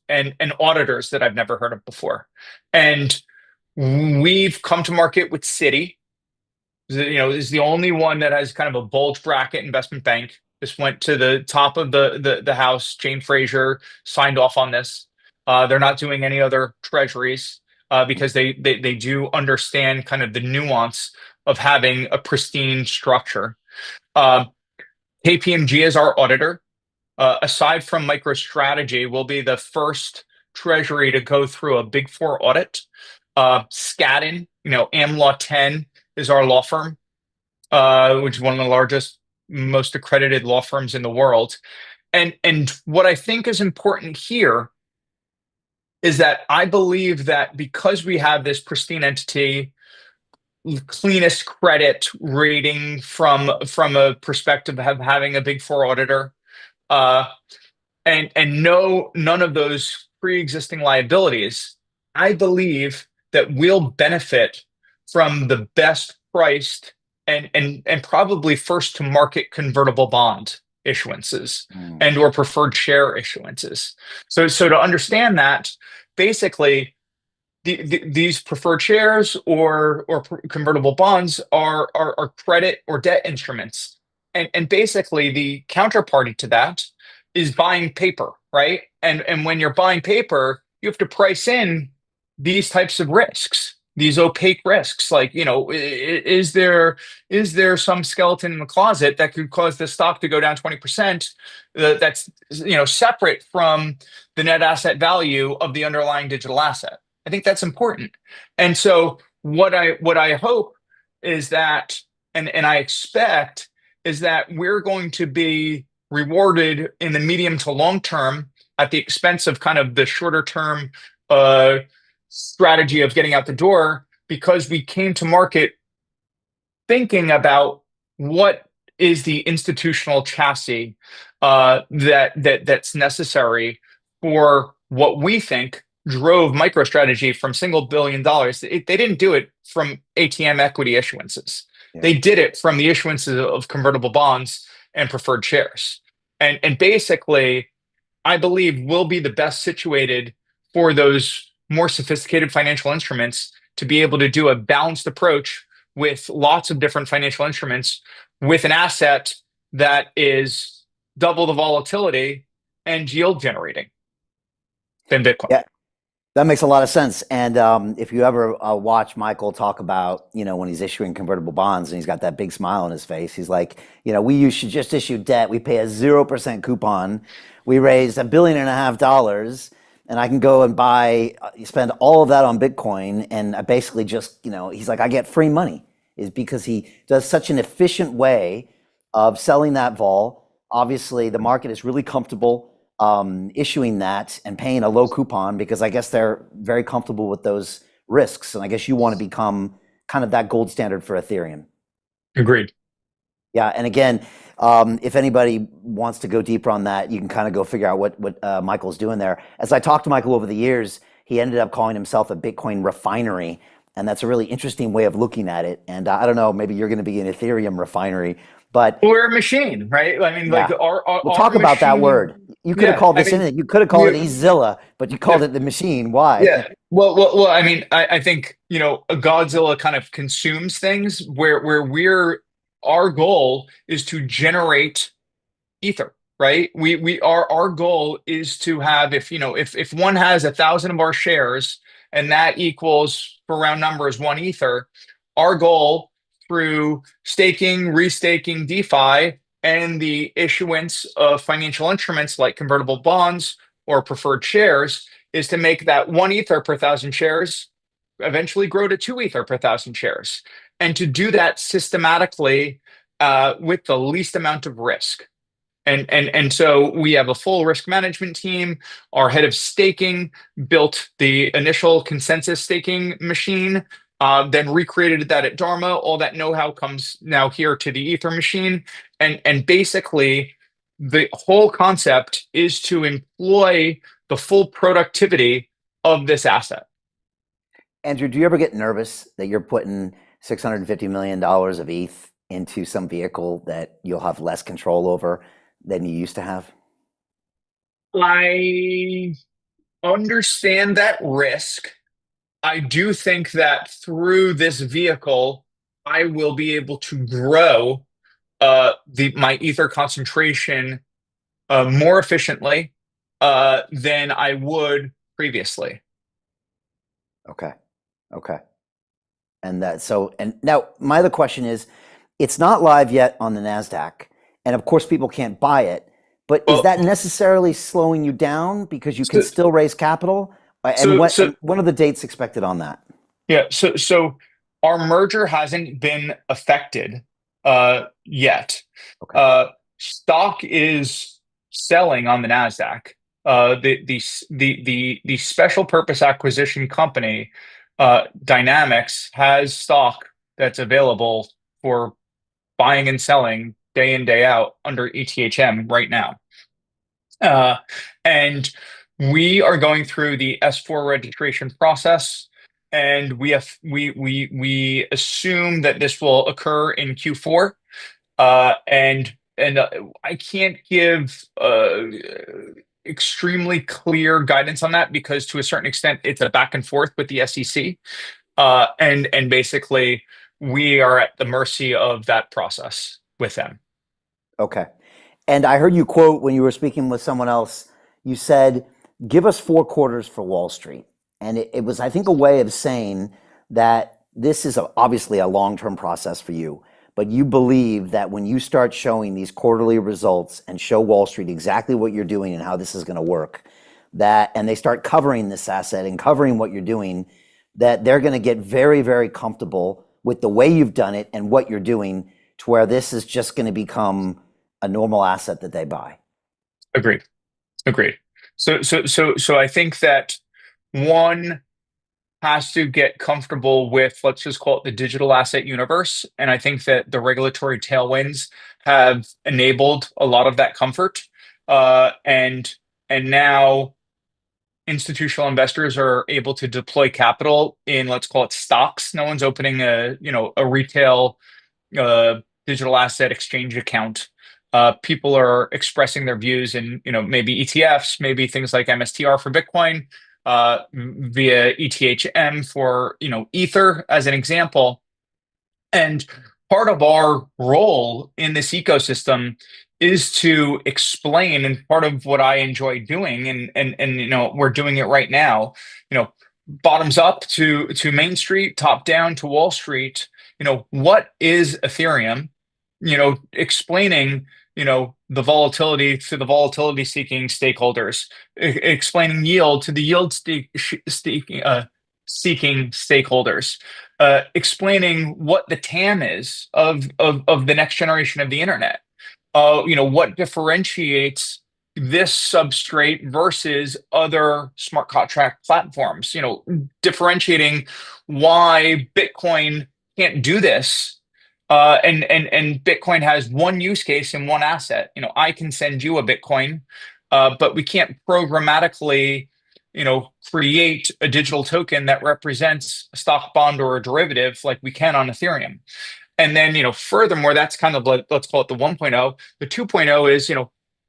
auditors that I've never heard of before. And we've come to market with Citi. Is the only one that has kind of a bulge bracket investment bank. This went to the top of the house. Jane Fraser signed off on this. They're not doing any other treasuries because they do understand kind of the nuance of having a pristine structure. KPMG is our auditor. Aside from MicroStrategy, we'll be the first treasury to go through a Big Four audit. Skadden, Am Law 10 is our law firm, which is one of the largest, most accredited law firms in the world. And what I think is important here is that I believe that because we have this pristine entity, cleanest credit rating from a perspective of having a Big Four auditor, and none of those pre-existing liabilities, I believe that we'll benefit from the best priced and probably first to market convertible bond issuances and or preferred share issuances. So to understand that, basically these preferred shares or convertible bonds are credit or debt instruments. And basically the counterparty to that is buying paper, right? And when you're buying paper, you have to price in these types of risks, these opaque risks. Like, is there some skeleton in the closet that could cause the stock to go down 20%? That's separate from the net asset value of the underlying digital asset. I think that's important. And so what I hope is that, and I expect, is that we're going to be rewarded in the medium to long term at the expense of kind of the shorter term strategy of getting out the door, because we came to market thinking about what is the institutional chassis that's necessary for what we think drove MicroStrategy from $1 billion. They didn't do it from ATM equity issuances. Yeah. They did it from the issuances of convertible bonds and preferred shares. And basically, I believe we'll be the best situated for those more sophisticated financial instruments to be able to do a balanced approach with lots of different financial instruments with an asset that is double the volatility and yield generating than Bitcoin. Yeah. That makes a lot of sense. And if you ever watch Michael talk about, when he's issuing convertible bonds and he's got that big smile on his face, he's like, we should just issue debt. We pay a 0% coupon. We raised $1.5 billion, and I can go and spend all of that on Bitcoin. And I basically just, he's like, I get free money, is because he does such an efficient way of selling that vol. Obviously, the market is really comfortable issuing that and paying a low coupon because I guess they're very comfortable with those risks. And I guess you want to become kind of that gold standard for Ethereum. Agreed. Yeah. And again, if anybody wants to go deeper on that, you can kind of go figure out what Michael's doing there. As I talked to Michael over the years, he ended up calling himself a Bitcoin refinery. And that's a really interesting way of looking at it. And I don't know, maybe you're going to be an Ethereum refinery, but We're a machine, right? I mean, like yeah, we'll our talk about that machine. word. You could have Yeah, called I this in mean, it. You could have called it we, Ezilla, but you called yeah, it the machine. Why? yeah. Well. I mean, I think a Godzilla kind of consumes things where our goal is to generate ether, right? Our goal is to have, if one has 1,000 of our shares and that equals, for round numbers, one ether, our goal through staking, restaking, DeFi, and the issuance of financial instruments like convertible bonds or preferred shares is to make that one ether per 1,000 shares eventually grow to two ether per 1,000 shares, and to do that systematically with the least amount of risk. And so we have a full risk management team. Our head of staking built the initial consensus staking machine, then recreated that at Dharma. All that know-how comes now here to the Ether machine. And basically, the whole concept is to employ the full productivity of this asset. Andrew, do you ever get nervous that you're putting $650 million of ETH into some vehicle that you'll have less control over than you used to have? I understand that risk. I do think that through this vehicle, I will be able to grow my ether concentration more efficiently than I would previously. Okay. Okay. And now my other question is, it's not live yet on the NASDAQ. And of course, people can't buy it. But is Well, that necessarily slowing you down because you can so still raise capital? And so what so and when are the dates expected on that? yeah, so our merger hasn't been affected yet. Okay. Stock is selling on the Nasdaq. The special purpose acquisition company, Dynamics, has stock that's available for buying and selling day in, day out under ETHM right now. And we are going through the S4 registration process, and we assume that this will occur in Q4. And I can't give extremely clear guidance on that because to a certain extent it's a back and forth with the SEC. And basically we are at the mercy of that process with them. Okay. And I heard you quote when you were speaking with someone else, you said, give us 4 quarters for Wall Street. And it was, I think, a way of saying that this is obviously a long-term process for you, but you believe that when you start showing these quarterly results and show Wall Street exactly what you're doing and how this is going to work, and they start covering this asset and covering what you're doing, that they're going to get very, very comfortable with the way you've done it and what you're doing to where this is just going to become a normal asset that they buy. Agreed. Agreed. So I think that one. has to get comfortable with, let's just call it the digital asset universe. And I think that the regulatory tailwinds have enabled a lot of that comfort. And now institutional investors are able to deploy capital in, let's call it stocks. No one's opening a retail uh, digital asset exchange account. People are expressing their views in, maybe ETFs, maybe things like MSTR for Bitcoin, via ETHM for, Ether, as an example. And part of our role in this ecosystem is to explain, and part of what I enjoy doing, and we're doing it right now, bottoms up to Main Street, top down to Wall Street, what is Ethereum, explaining, the volatility to the volatility seeking stakeholders, explaining yield to the seeking stakeholders, explaining what the TAM is of the next generation of the internet. What differentiates this substrate versus other smart contract platforms. Differentiating why Bitcoin can't do this. And Bitcoin has one use case and one asset. I can send you a Bitcoin, but we can't programmatically, create a digital token that represents a stock, bond, or a derivative like we can on Ethereum. And then, furthermore, that's kind of like, let's call it the 1.0. The 2.0 is,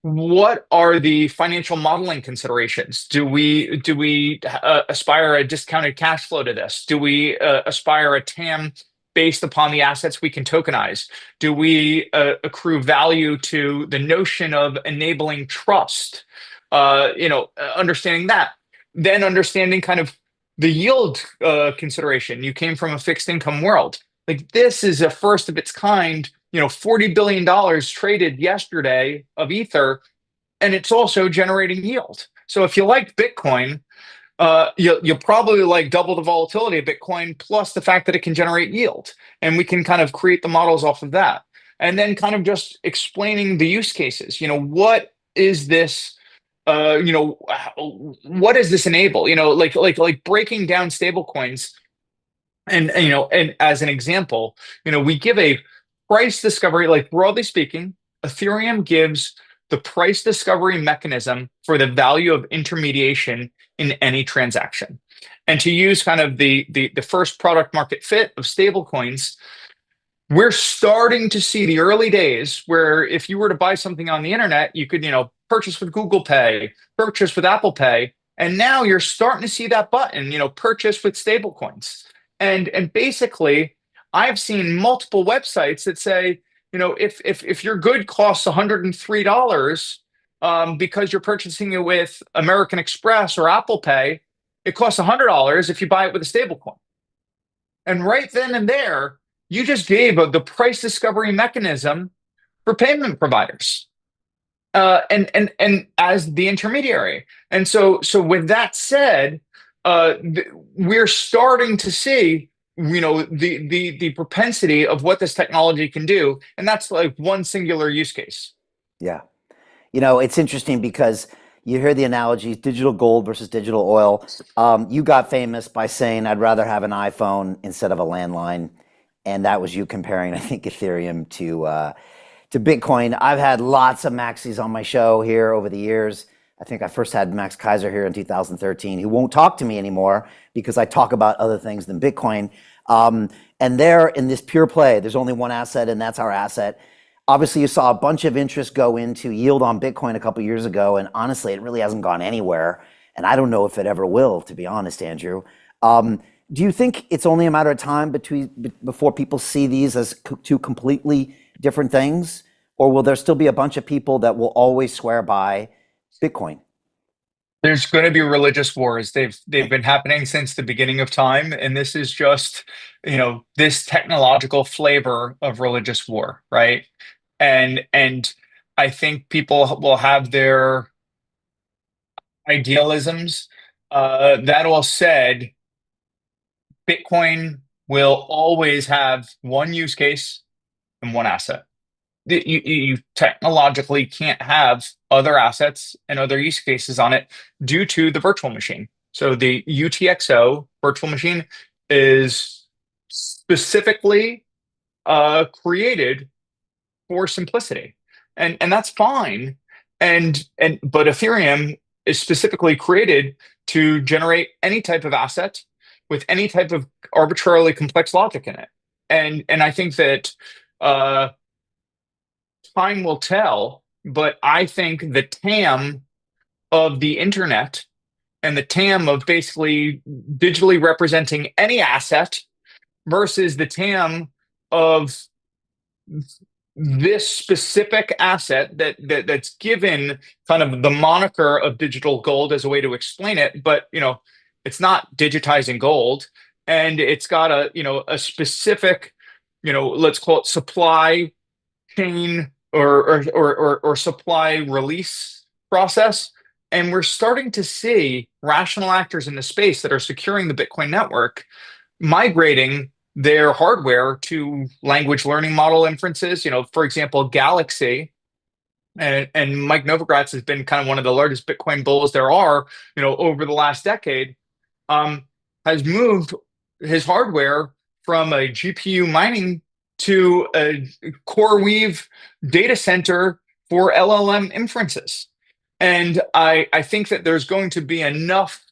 what are the financial modeling considerations? Do we aspire a discounted cash flow to this? Do we aspire a TAM based upon the assets we can tokenize? Do we accrue value to the notion of enabling trust? Understanding that, then understanding kind of the yield consideration. You came from a fixed income world. Like, this is a first of its kind, $40 billion traded yesterday of Ether, and it's also generating yield. So if you like Bitcoin, you'll probably like double the volatility of Bitcoin plus the fact that it can generate yield. And we can kind of create the models off of that. And then kind of just explaining the use cases. What is this? What does this enable? Like breaking down stable coins. And as an example, we give a price discovery, like, broadly speaking, Ethereum gives the price discovery mechanism for the value of intermediation in any transaction. And to use kind of the first product market fit of stablecoins, we're starting to see the early days where if you were to buy something on the internet, you could, purchase with Google Pay, purchase with Apple Pay, and now you're starting to see that button, purchase with stablecoins. And basically, I've seen multiple websites that say, if your good costs $103, because you're purchasing it with American Express or Apple Pay, it costs $100 if you buy it with a stablecoin. And right then and there, you just gave the price discovery mechanism for payment providers, and as the intermediary. And so with that said, we're starting to see, the propensity of what this technology can do, and that's like one singular use case. Yeah. It's interesting because you hear the analogies, digital gold versus digital oil. You got famous by saying, I'd rather have an iPhone instead of a landline. And that was you comparing, I think, Ethereum to Bitcoin. I've had lots of Maxis on my show here over the years. I think I first had Max Kaiser here in 2013, who won't talk to me anymore because I talk about other things than Bitcoin. And there, in this pure play, there's only one asset, and that's our asset. Obviously, you saw a bunch of interest go into yield on Bitcoin a couple years ago, and honestly, it really hasn't gone anywhere. And I don't know if it ever will, to be honest, Andrew. Do you think it's only a matter of time before people see these as two completely different things? Or will there still be a bunch of people that will always swear by Bitcoin? There's going to be religious wars. They've been happening since the beginning of time, and this is just, this technological flavor of religious war, right? And I think people will have their idealisms. That all said, Bitcoin will always have one use case and one asset. You technologically can't have other assets and other use cases on it due to the virtual machine. So the UTXO virtual machine is specifically created for simplicity, and that's fine. And but Ethereum is specifically created to generate any type of asset with any type of arbitrarily complex logic in it. And I think that uh, time will tell, but I think the TAM of the internet and the TAM of basically digitally representing any asset versus the TAM of this specific asset that's given kind of the moniker of digital gold as a way to explain it, but it's not digitizing gold, and it's got a specific, let's call it supply chain or supply release process. And we're starting to see rational actors in the space that are securing the Bitcoin network migrating their hardware to language learning model inferences. For example, Galaxy and Mike Novogratz has been kind of one of the largest Bitcoin bulls there are, over the last decade, um, has moved his hardware from a GPU mining to a CoreWeave data center for LLM inferences. And I think that there's going to be enough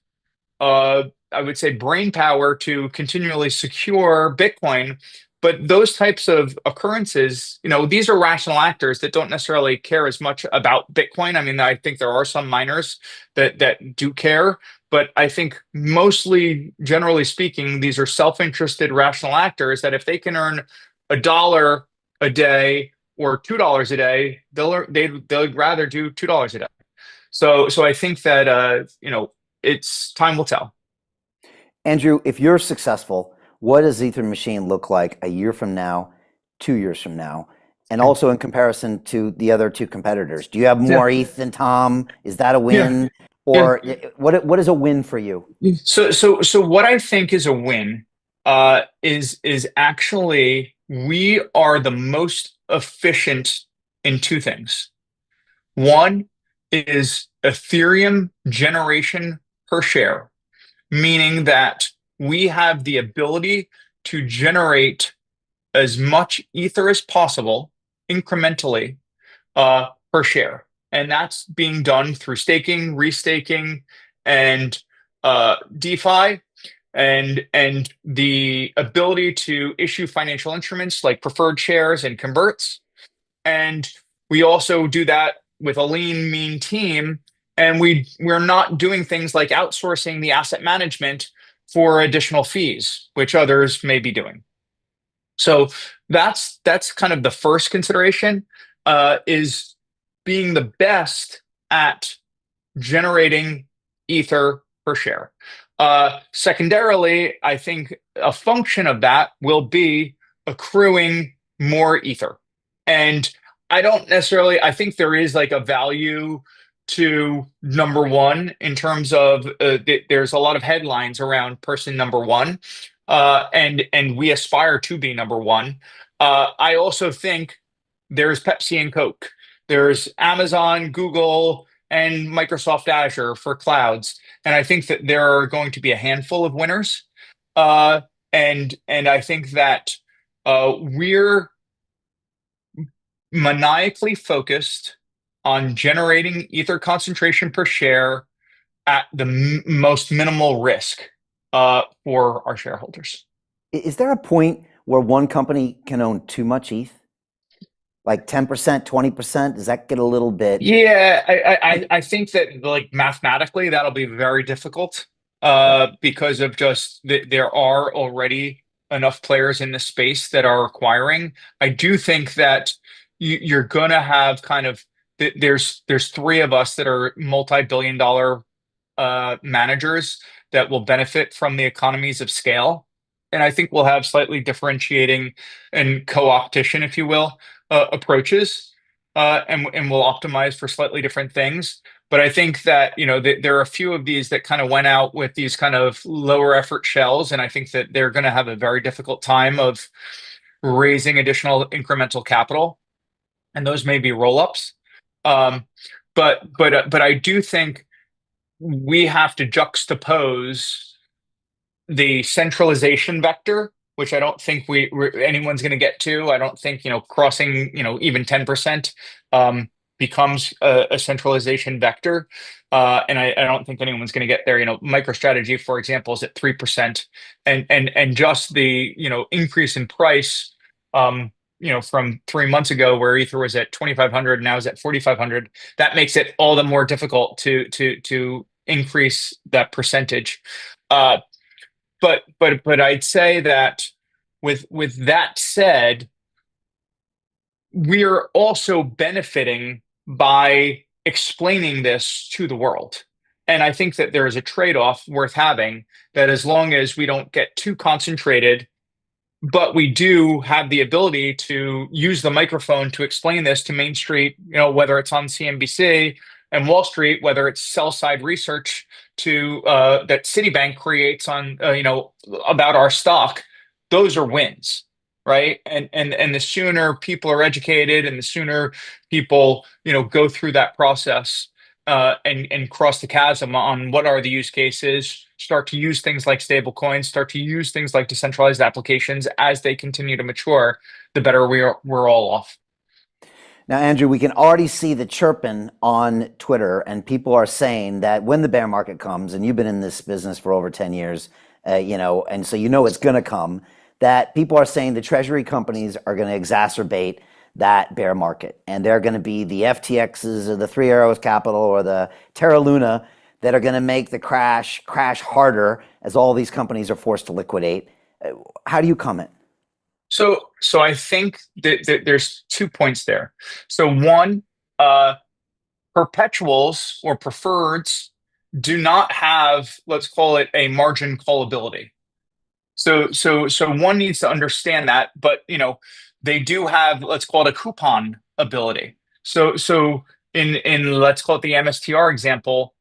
I would say brain power to continually secure Bitcoin. But those types of occurrences, these are rational actors that don't necessarily care as much about Bitcoin. I mean, I think there are some miners that do care, but I think mostly, generally speaking, these are self-interested rational actors that if they can earn $1 a day or $2 a day, they'd rather do $2 a day. So I think that it's time will tell. Andrew, if you're successful, what does Ether Machine look like a year from now, 2 years from now, and also in comparison to the other two competitors? Do you have Yeah, more ETH than Tom? Is that a yeah, win? yeah. Or what is a win for you? So what I think is a win is actually we are the most efficient in two things. One is Ethereum generation per share, meaning that we have the ability to generate as much ether as possible incrementally per share. And that's being done through staking, restaking, and DeFi, and the ability to issue financial instruments like preferred shares and converts. And we also do that with a lean, mean team. And we're not doing things like outsourcing the asset management for additional fees, which others may be doing. So that's kind of the first consideration, is being the best at generating ether per share. Secondarily, I think a function of that will be accruing more ether. And I don't necessarily, I think there is like a value to number one in terms of there's a lot of headlines around person number one, and we aspire to be number one. I also think there's Pepsi and Coke. There's Amazon, Google, and Microsoft Azure for clouds. And I think that there are going to be a handful of winners. And I think that we're maniacally focused on generating ether concentration per share at the most minimal risk for our shareholders. Is there a point where one company can own too much ETH? Like 10%, 20%? Does that get a little bit? Yeah, I think that like mathematically that'll be very difficult Okay. because of just there are already enough players in the space that are acquiring. I do think that you're gonna have kind of there's three of us that are multi-billion dollar managers that will benefit from the economies of scale. And I think we'll have slightly differentiating and co-opetition, if you will, approaches, and we'll optimize for slightly different things. But I think that there are a few of these that kind of went out with these kind of lower effort shells, and I think that they're going to have a very difficult time of raising additional incremental capital, and those may be roll-ups. Um, but I do think we have to juxtapose the centralization vector, which I don't think anyone's going to get to. I don't think, crossing, even 10% um, becomes a centralization vector. And I don't think anyone's going to get there. MicroStrategy, for example, is at 3%. And just the, increase in price, from 3 months ago where Ether was at 2,500, now is at 4,500. That makes it all the more difficult to increase that percentage. Uh, but I'd say that with that said, we're also benefiting by explaining this to the world. And I think that there is a trade-off worth having, that as long as we don't get too concentrated, but we do have the ability to use the microphone to explain this to Main Street, whether it's on CNBC and Wall Street, whether it's sell side research to that Citibank creates on about our stock. Those are wins, right? And the sooner people are educated, and the sooner people go through that process, and cross the chasm on what are the use cases, start to use things like stable coins, start to use things like decentralized applications as they continue to mature, the better we're all off. Now, Andrew, we can already see the chirping on Twitter, and people are saying that when the bear market comes, and you've been in this business for over 10 years, and so it's going to come, that people are saying the Treasury companies are going to exacerbate that bear market. And they're going to be the FTXs or the Three Arrows Capital or the Terra Luna that are going to make the crash harder as all these companies are forced to liquidate. How do you comment? So I think that there's 2 points there. So one, uh, perpetuals or preferreds do not have, let's call it, a margin callability. So one needs to understand that, but they do have, let's call it, a coupon ability. So in let's call it the MSTR example,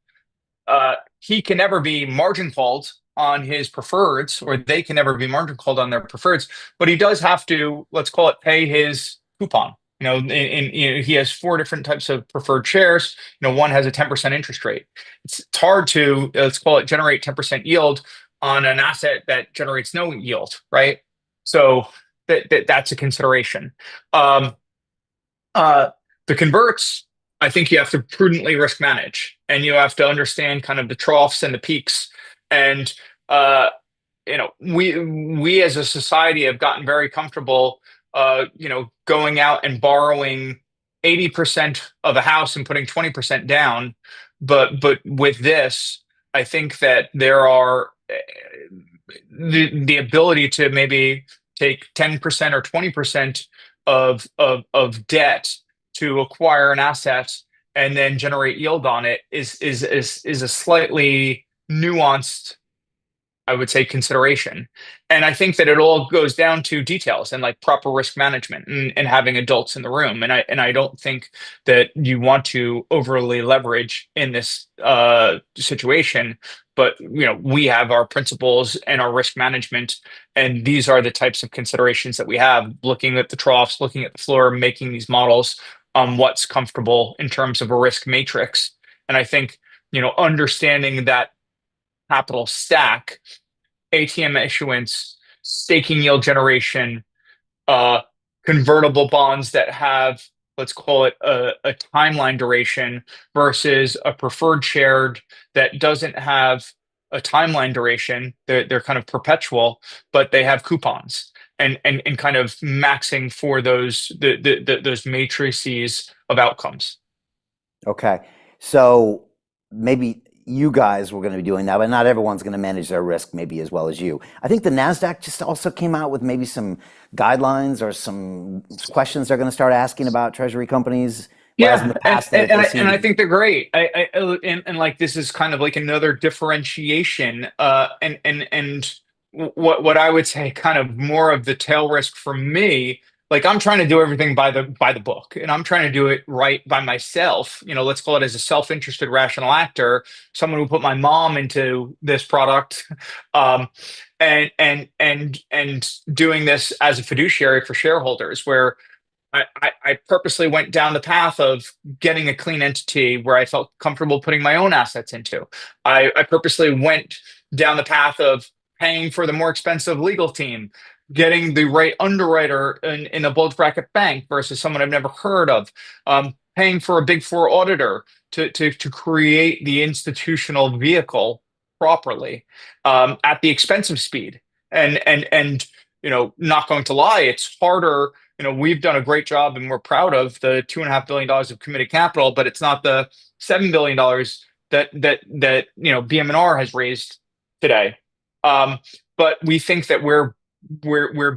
he can never be margin called on his preferreds, or they can never be margin called on their preferreds, but he does have to, let's call it, pay his coupon. He has four different types of preferred shares. One has a 10% interest rate. It's hard to, let's call it, generate 10% yield on an asset that generates no yield, right? So that's a consideration. Um, uh, the converts, I think you have to prudently risk manage, and you have to understand kind of the troughs and the peaks. And uh, we as a society have gotten very comfortable, going out and borrowing 80% of a house and putting 20% down. But with this, I think that there are the ability to maybe take 10% or 20% of debt to acquire an asset and then generate yield on it is a slightly nuanced, I would say, consideration. And I think that it all goes down to details and like proper risk management, and having adults in the room. And I don't think that you want to overly leverage in this situation. But we have our principles and our risk management, and these are the types of considerations that we have, looking at the troughs, looking at the floor, making these models on what's comfortable in terms of a risk matrix. And I think understanding that capital stack, ATM issuance, staking yield generation, uh, convertible bonds that have, let's call it, a timeline duration versus a preferred shared that doesn't have a timeline duration. They're kind of perpetual, but they have coupons, and kind of maxing for those matrices of outcomes. Okay. So maybe you guys were going to be doing that, but not everyone's going to manage their risk maybe as well as you. I think the NASDAQ just also came out with maybe some guidelines or some questions they're going to start asking about treasury companies, whereas in Yeah, the and past and, they and I seem and to I be. think they're great. And like, this is kind of like another differentiation. And what I would say, kind of more of the tail risk for me. Like, I'm trying to do everything by the book, and I'm trying to do it right by myself. Let's call it, as a self-interested rational actor, someone who put my mom into this product, um, and doing this as a fiduciary for shareholders, where I purposely went down the path of getting a clean entity where I felt comfortable putting my own assets into. I purposely went down the path of paying for the more expensive legal team, getting the right underwriter in a bulge bracket bank versus someone I've never heard of, paying for a big four auditor to create the institutional vehicle properly, at the expense of speed. And not going to lie, it's harder. We've done a great job and we're proud of the $2.5 billion of committed capital, but it's not the $7 billion that BM&R has raised today. Um, but we think that we're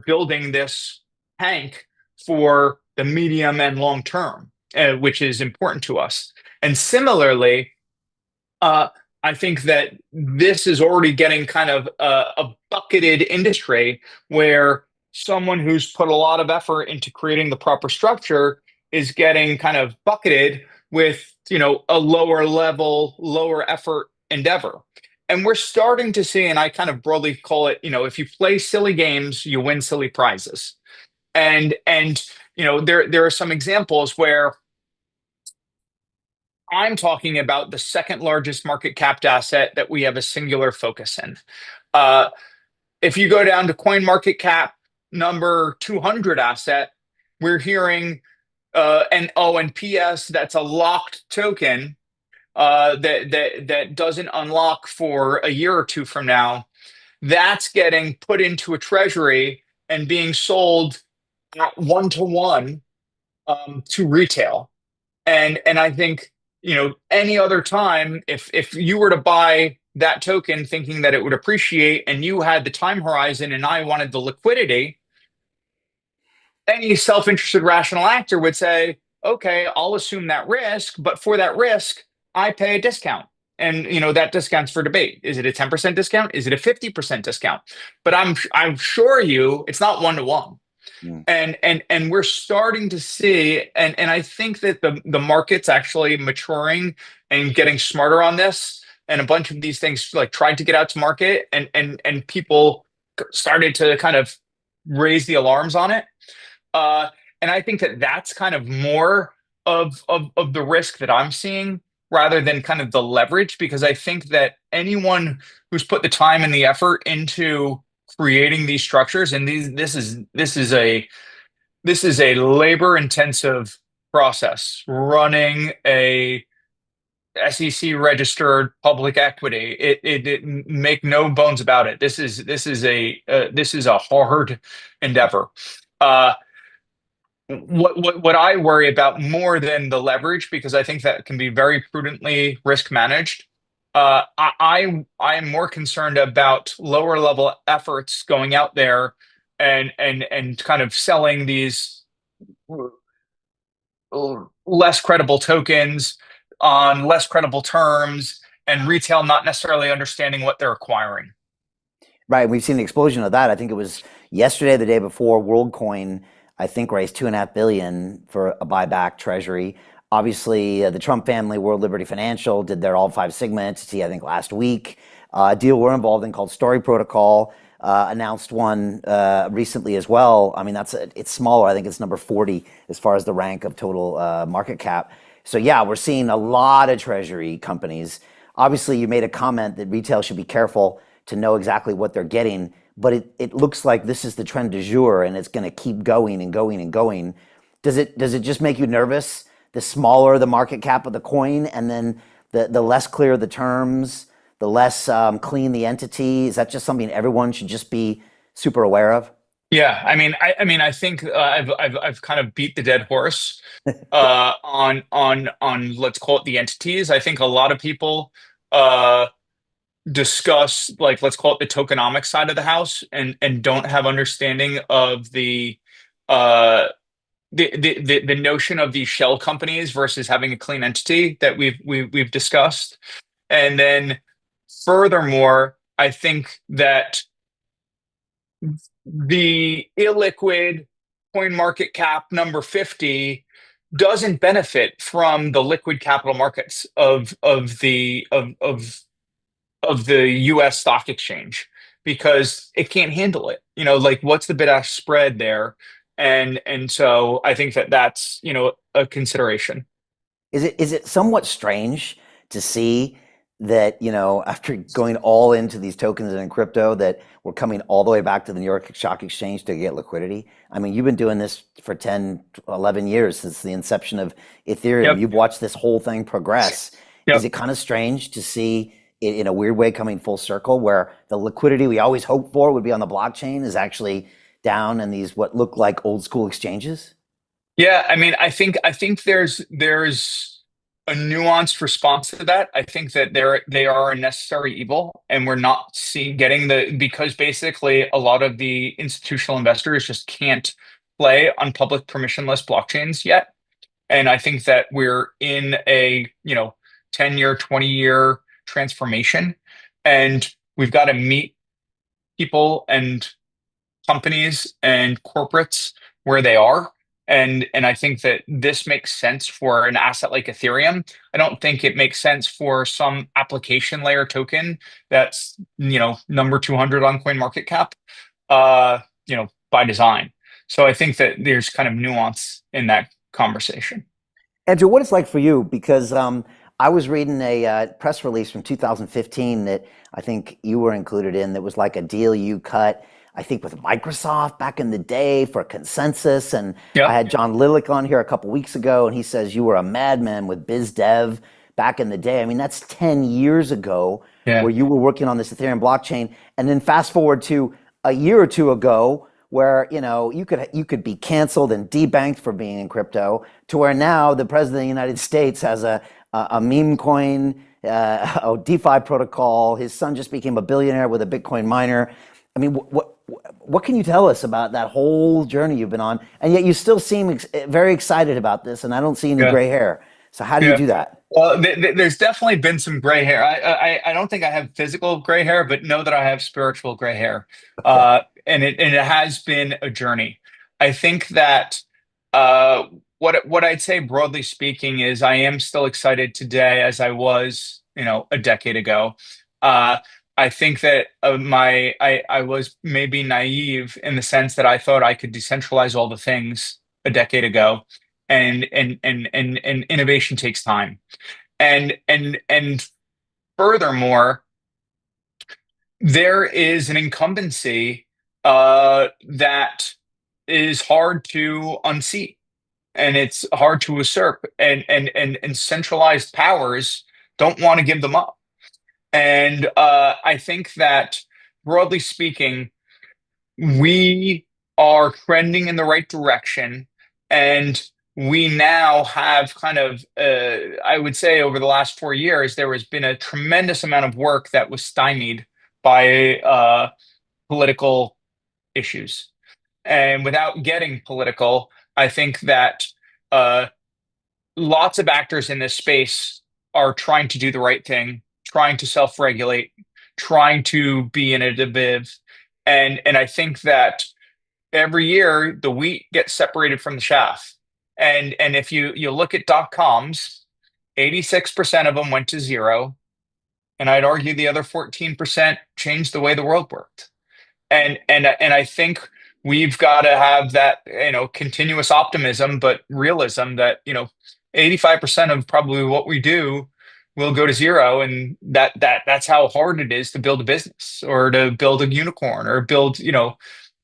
building this tank for the medium and long term, which is important to us. And similarly, uh, I think that this is already getting kind of a bucketed industry where someone who's put a lot of effort into creating the proper structure is getting kind of bucketed with, a lower level, lower effort endeavor. And we're starting to see, and I kind of broadly call it, if you play silly games, you win silly prizes. And there are some examples where I'm talking about the second largest market capped asset that we have a singular focus in. Uh, if you go down to coin market cap number 200 asset, we're hearing and PS, that's a locked token that doesn't unlock for a year or two from now. That's getting put into a treasury and being sold at 1 to 1 to retail. And I think, any other time, if you were to buy that token thinking that it would appreciate and you had the time horizon and I wanted the liquidity, any self-interested rational actor would say, okay, I'll assume that risk, but for that risk, I pay a discount. And that discount's for debate. Is it a 10% discount? Is it a 50% discount? But I'm sure it's not 1 to 1. Mm. And we're starting to see, and I think that the market's actually maturing and getting smarter on this. And a bunch of these things like tried to get out to market, and people started to kind of raise the alarms on it. Uh, and I think that that's kind of more of the risk that I'm seeing rather than kind of the leverage, because I think that anyone who's put the time and the effort into creating these structures, and this is a labor intensive process running a SEC registered public equity. It make no bones about it. This is a hard endeavor. Uh, what I worry about more than the leverage, because I think that can be very prudently risk managed. I am more concerned about lower level efforts going out there and kind of selling these less credible tokens on less credible terms, and retail not necessarily understanding what they're acquiring. Right. We've seen the explosion of that. I think it was yesterday, the day before, WorldCoin, I think, raised 2.5 billion for a buyback Treasury. Obviously, the Trump family, World Liberty Financial, did their all five sigma entity, I think, last week. A deal we're involved in called Story Protocol announced one recently as well. I mean, it's smaller. I think it's number 40 as far as the rank of total market cap. So yeah, we're seeing a lot of Treasury companies. Obviously, you made a comment that retail should be careful to know exactly what they're getting. But it looks like this is the trend du jour, and it's going to keep going and going and going. Does it just make you nervous? The smaller the market cap of the coin, and then the less clear the terms, the less clean the entity. Is that just something everyone should just be super aware of? Yeah, I think I've kind of beat the dead horse on let's call it the entities. I think a lot of people uh, discuss, like, let's call it the tokenomics side of the house, and don't have understanding of uh the notion of these shell companies versus having a clean entity that we've discussed. And then furthermore, I think that the illiquid coin market cap number 50 doesn't benefit from the liquid capital markets of the US stock exchange, because it can't handle it. Like, what's the bid ask spread there? And so I think that that's, a consideration. Is it somewhat strange to see that, after going all into these tokens and in crypto, that we're coming all the way back to the New York Stock Exchange to get liquidity? I mean, you've been doing this for 10, 11 years since the inception of Ethereum. Yep. You've watched this whole thing progress. Is Yep. it kind of strange to see it in a weird way coming full circle where the liquidity we always hoped for would be on the blockchain is actually down in these what look like old school exchanges? Yeah, I mean, I think there's a nuanced response to that. I think that they are a necessary evil, and we're not seeing getting the because basically a lot of the institutional investors just can't play on public permissionless blockchains yet. And I think that we're in a, 10-year, 20-year transformation, and we've got to meet people and companies and corporates where they are. And I think that this makes sense for an asset like Ethereum. I don't think it makes sense for some application layer token that's, number 200 on CoinMarketCap, by design. So I think that there's kind of nuance in that conversation. Andrew, what it's like for you? Because I was reading a press release from 2015 that I think you were included in that was like a deal you cut, I think, with Microsoft back in the day for consensus. And I Yep. had John Lilick on here a couple weeks ago, and he says you were a madman with BizDev back in the day. I mean, that's 10 years ago Yeah. where you were working on this Ethereum blockchain. And then fast forward to a year or two ago where you could be canceled and debanked for being in crypto to where now the president of the United States has a meme coin, a DeFi protocol. His son just became a billionaire with a Bitcoin miner. I mean, what can you tell us about that whole journey you've been on? And yet you still seem very excited about this, and I don't see any Yeah. gray hair. So how do you Yeah. do that? Well, there's definitely been some gray hair. I don't think I have physical gray hair, but know that I have spiritual gray hair. Okay. And it has been a journey. I think that uh, what I'd say broadly speaking is I am still excited today as I was, a decade ago. Uh, I think that I was maybe naive in the sense that I thought I could decentralize all the things a decade ago, and innovation takes time. And furthermore, there is an incumbency that is hard to unseat, and it's hard to usurp, and centralized powers don't want to give them up. And I think that broadly speaking, we are trending in the right direction, and we now have kind of I would say over the last 4 years there has been a tremendous amount of work that was stymied by political issues. And without getting political, I think that uh, lots of actors in this space are trying to do the right thing, trying to self-regulate, trying to be innovative. And I think that every year the wheat gets separated from the chaff. And if you look at dot coms, 86% of them went to zero. And I'd argue the other 14% changed the way the world worked. And I think we've got to have that, continuous optimism, but realism that, 85% of probably what we do will go to zero, and that's how hard it is to build a business or to build a unicorn or build,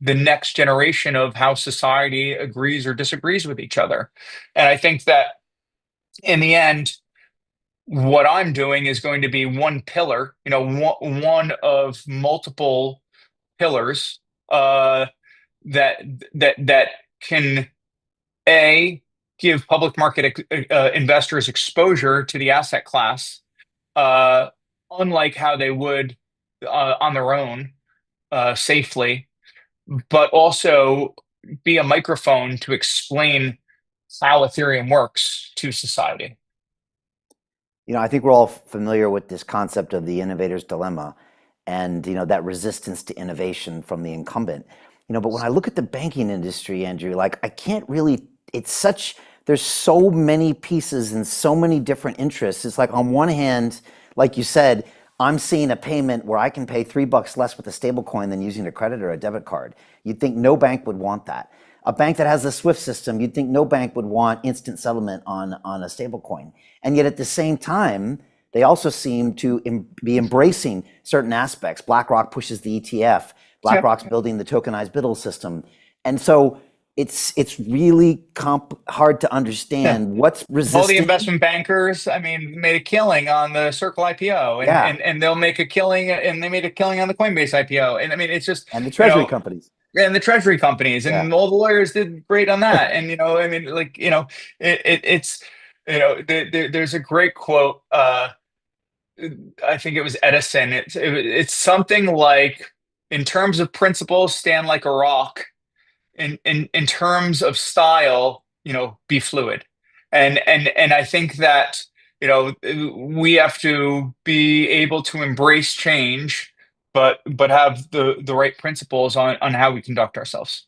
the next generation of how society agrees or disagrees with each other. And I think that in the end, what I'm doing is going to be one pillar, one of multiple pillars uh, that that can a give public market investors exposure to the asset class, uh, unlike how they would on their own safely, but also be a microphone to explain how Ethereum works to society. I think we're all familiar with this concept of the innovator's dilemma and, that resistance to innovation from the incumbent. But when I look at the banking industry, Andrew, like I can't really, there's so many pieces and so many different interests. It's like on one hand, like you said, I'm seeing a payment where I can pay $3 less with a stable coin than using a credit or a debit card. You'd think no bank would want that. A bank that has a SWIFT system, you'd think no bank would want instant settlement on a stable coin. And yet at the same time, they also seem to be embracing certain aspects. BlackRock pushes the ETF. BlackRock's building the tokenized BUIDL system. And so it's really hard to understand what's resisting. All the investment bankers, I mean, made a killing on the Circle IPO, and they'll make a killing, and they made a killing on the Coinbase IPO. And I mean, it's just, and the Treasury companies. And the Treasury companies, and all the lawyers did great on that. And I mean, like, it's there's a great quote. I think it was Edison. It's something like, in terms of principles, stand like a rock. In terms of style, be fluid. And I think that, we have to be able to embrace change, but have the right principles on how we conduct ourselves.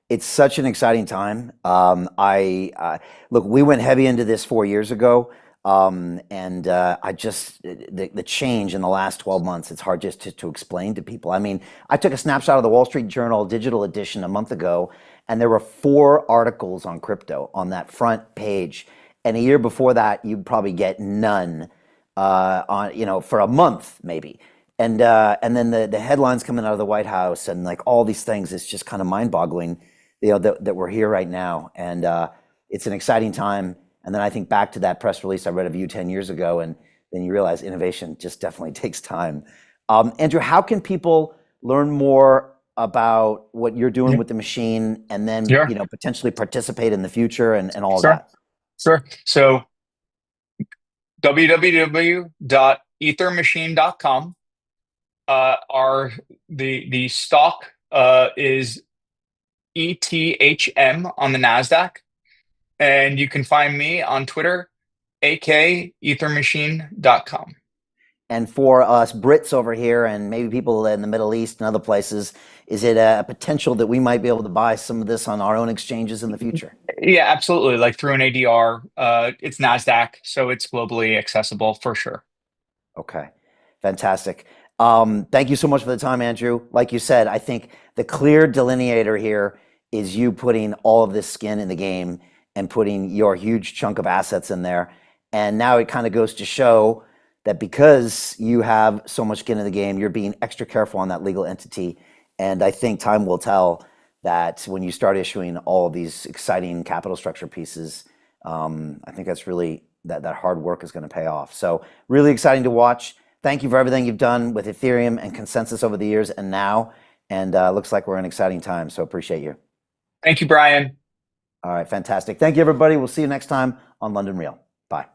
It's such an exciting time. Look, we went heavy into this 4 years ago. I just, the change in the last 12 months, it's hard just to explain to people. I mean, I took a snapshot of the Wall Street Journal digital edition a month ago, and there were 4 articles on crypto on that front page. And a year before that, you'd probably get none, for a month maybe. And then the headlines coming out of the White House and like all these things, it's just kind of mind boggling, that we're here right now. And, it's an exciting time. And then I think back to that press release I read of you 10 years ago, and then you realize innovation just definitely takes time. Andrew, how can people learn more about what you're doing with the machine, and then potentially participate in the future and all of that? Sure. So www.ethermachine.com. The stock is ETHM on the NASDAQ. And you can find me on Twitter, akethermachine.com. And for us Brits over here, and maybe people in the Middle East and other places, is it a potential that we might be able to buy some of this on our own exchanges in the future? Yeah, absolutely. Like through an ADR. It's NASDAQ, so it's globally accessible for sure. Okay, fantastic. Thank you so much for the time, Andrew. Like you said, I think the clear delineator here is you putting all of this skin in the game and putting your huge chunk of assets in there. And now it kind of goes to show that because you have so much skin in the game, you're being extra careful on that legal entity. And I think time will tell that when you start issuing all of these exciting capital structure pieces, I think that's really, that hard work is going to pay off. So really exciting to watch. Thank you for everything you've done with Ethereum and Consensus over the years and now. And looks like we're in exciting times. So appreciate you. Thank you, Brian. All right, fantastic. Thank you, everybody. We'll see you next time on London Real. Bye.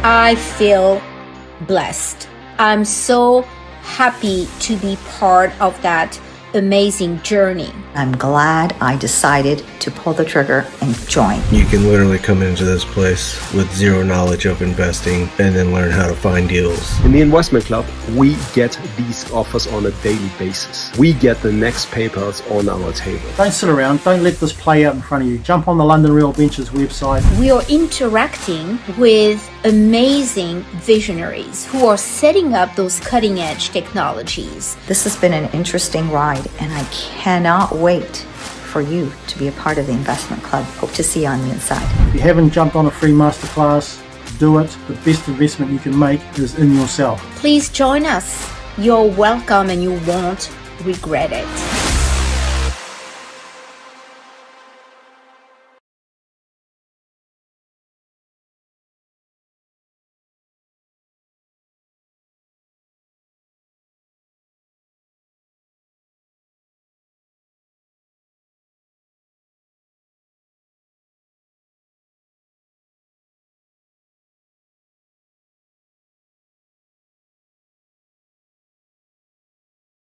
I feel blessed. I'm so happy to be part of that amazing journey. I'm glad I decided to pull the trigger and join. You can literally come into this place with zero knowledge of investing and then learn how to find deals. In the investment club, we get these offers on a daily basis. We get the next papers on our table. Don't sit around. Don't let this play out in front of you. Jump on the London Real Ventures website. We are interacting with amazing visionaries who are setting up those cutting edge technologies. This has been an interesting ride, and I cannot wait for you to be a part of the investment club. Hope to see you on the inside. If you haven't jumped on a free masterclass, do it. The best investment you can make is in yourself. Please join us. You're welcome and you won't regret it.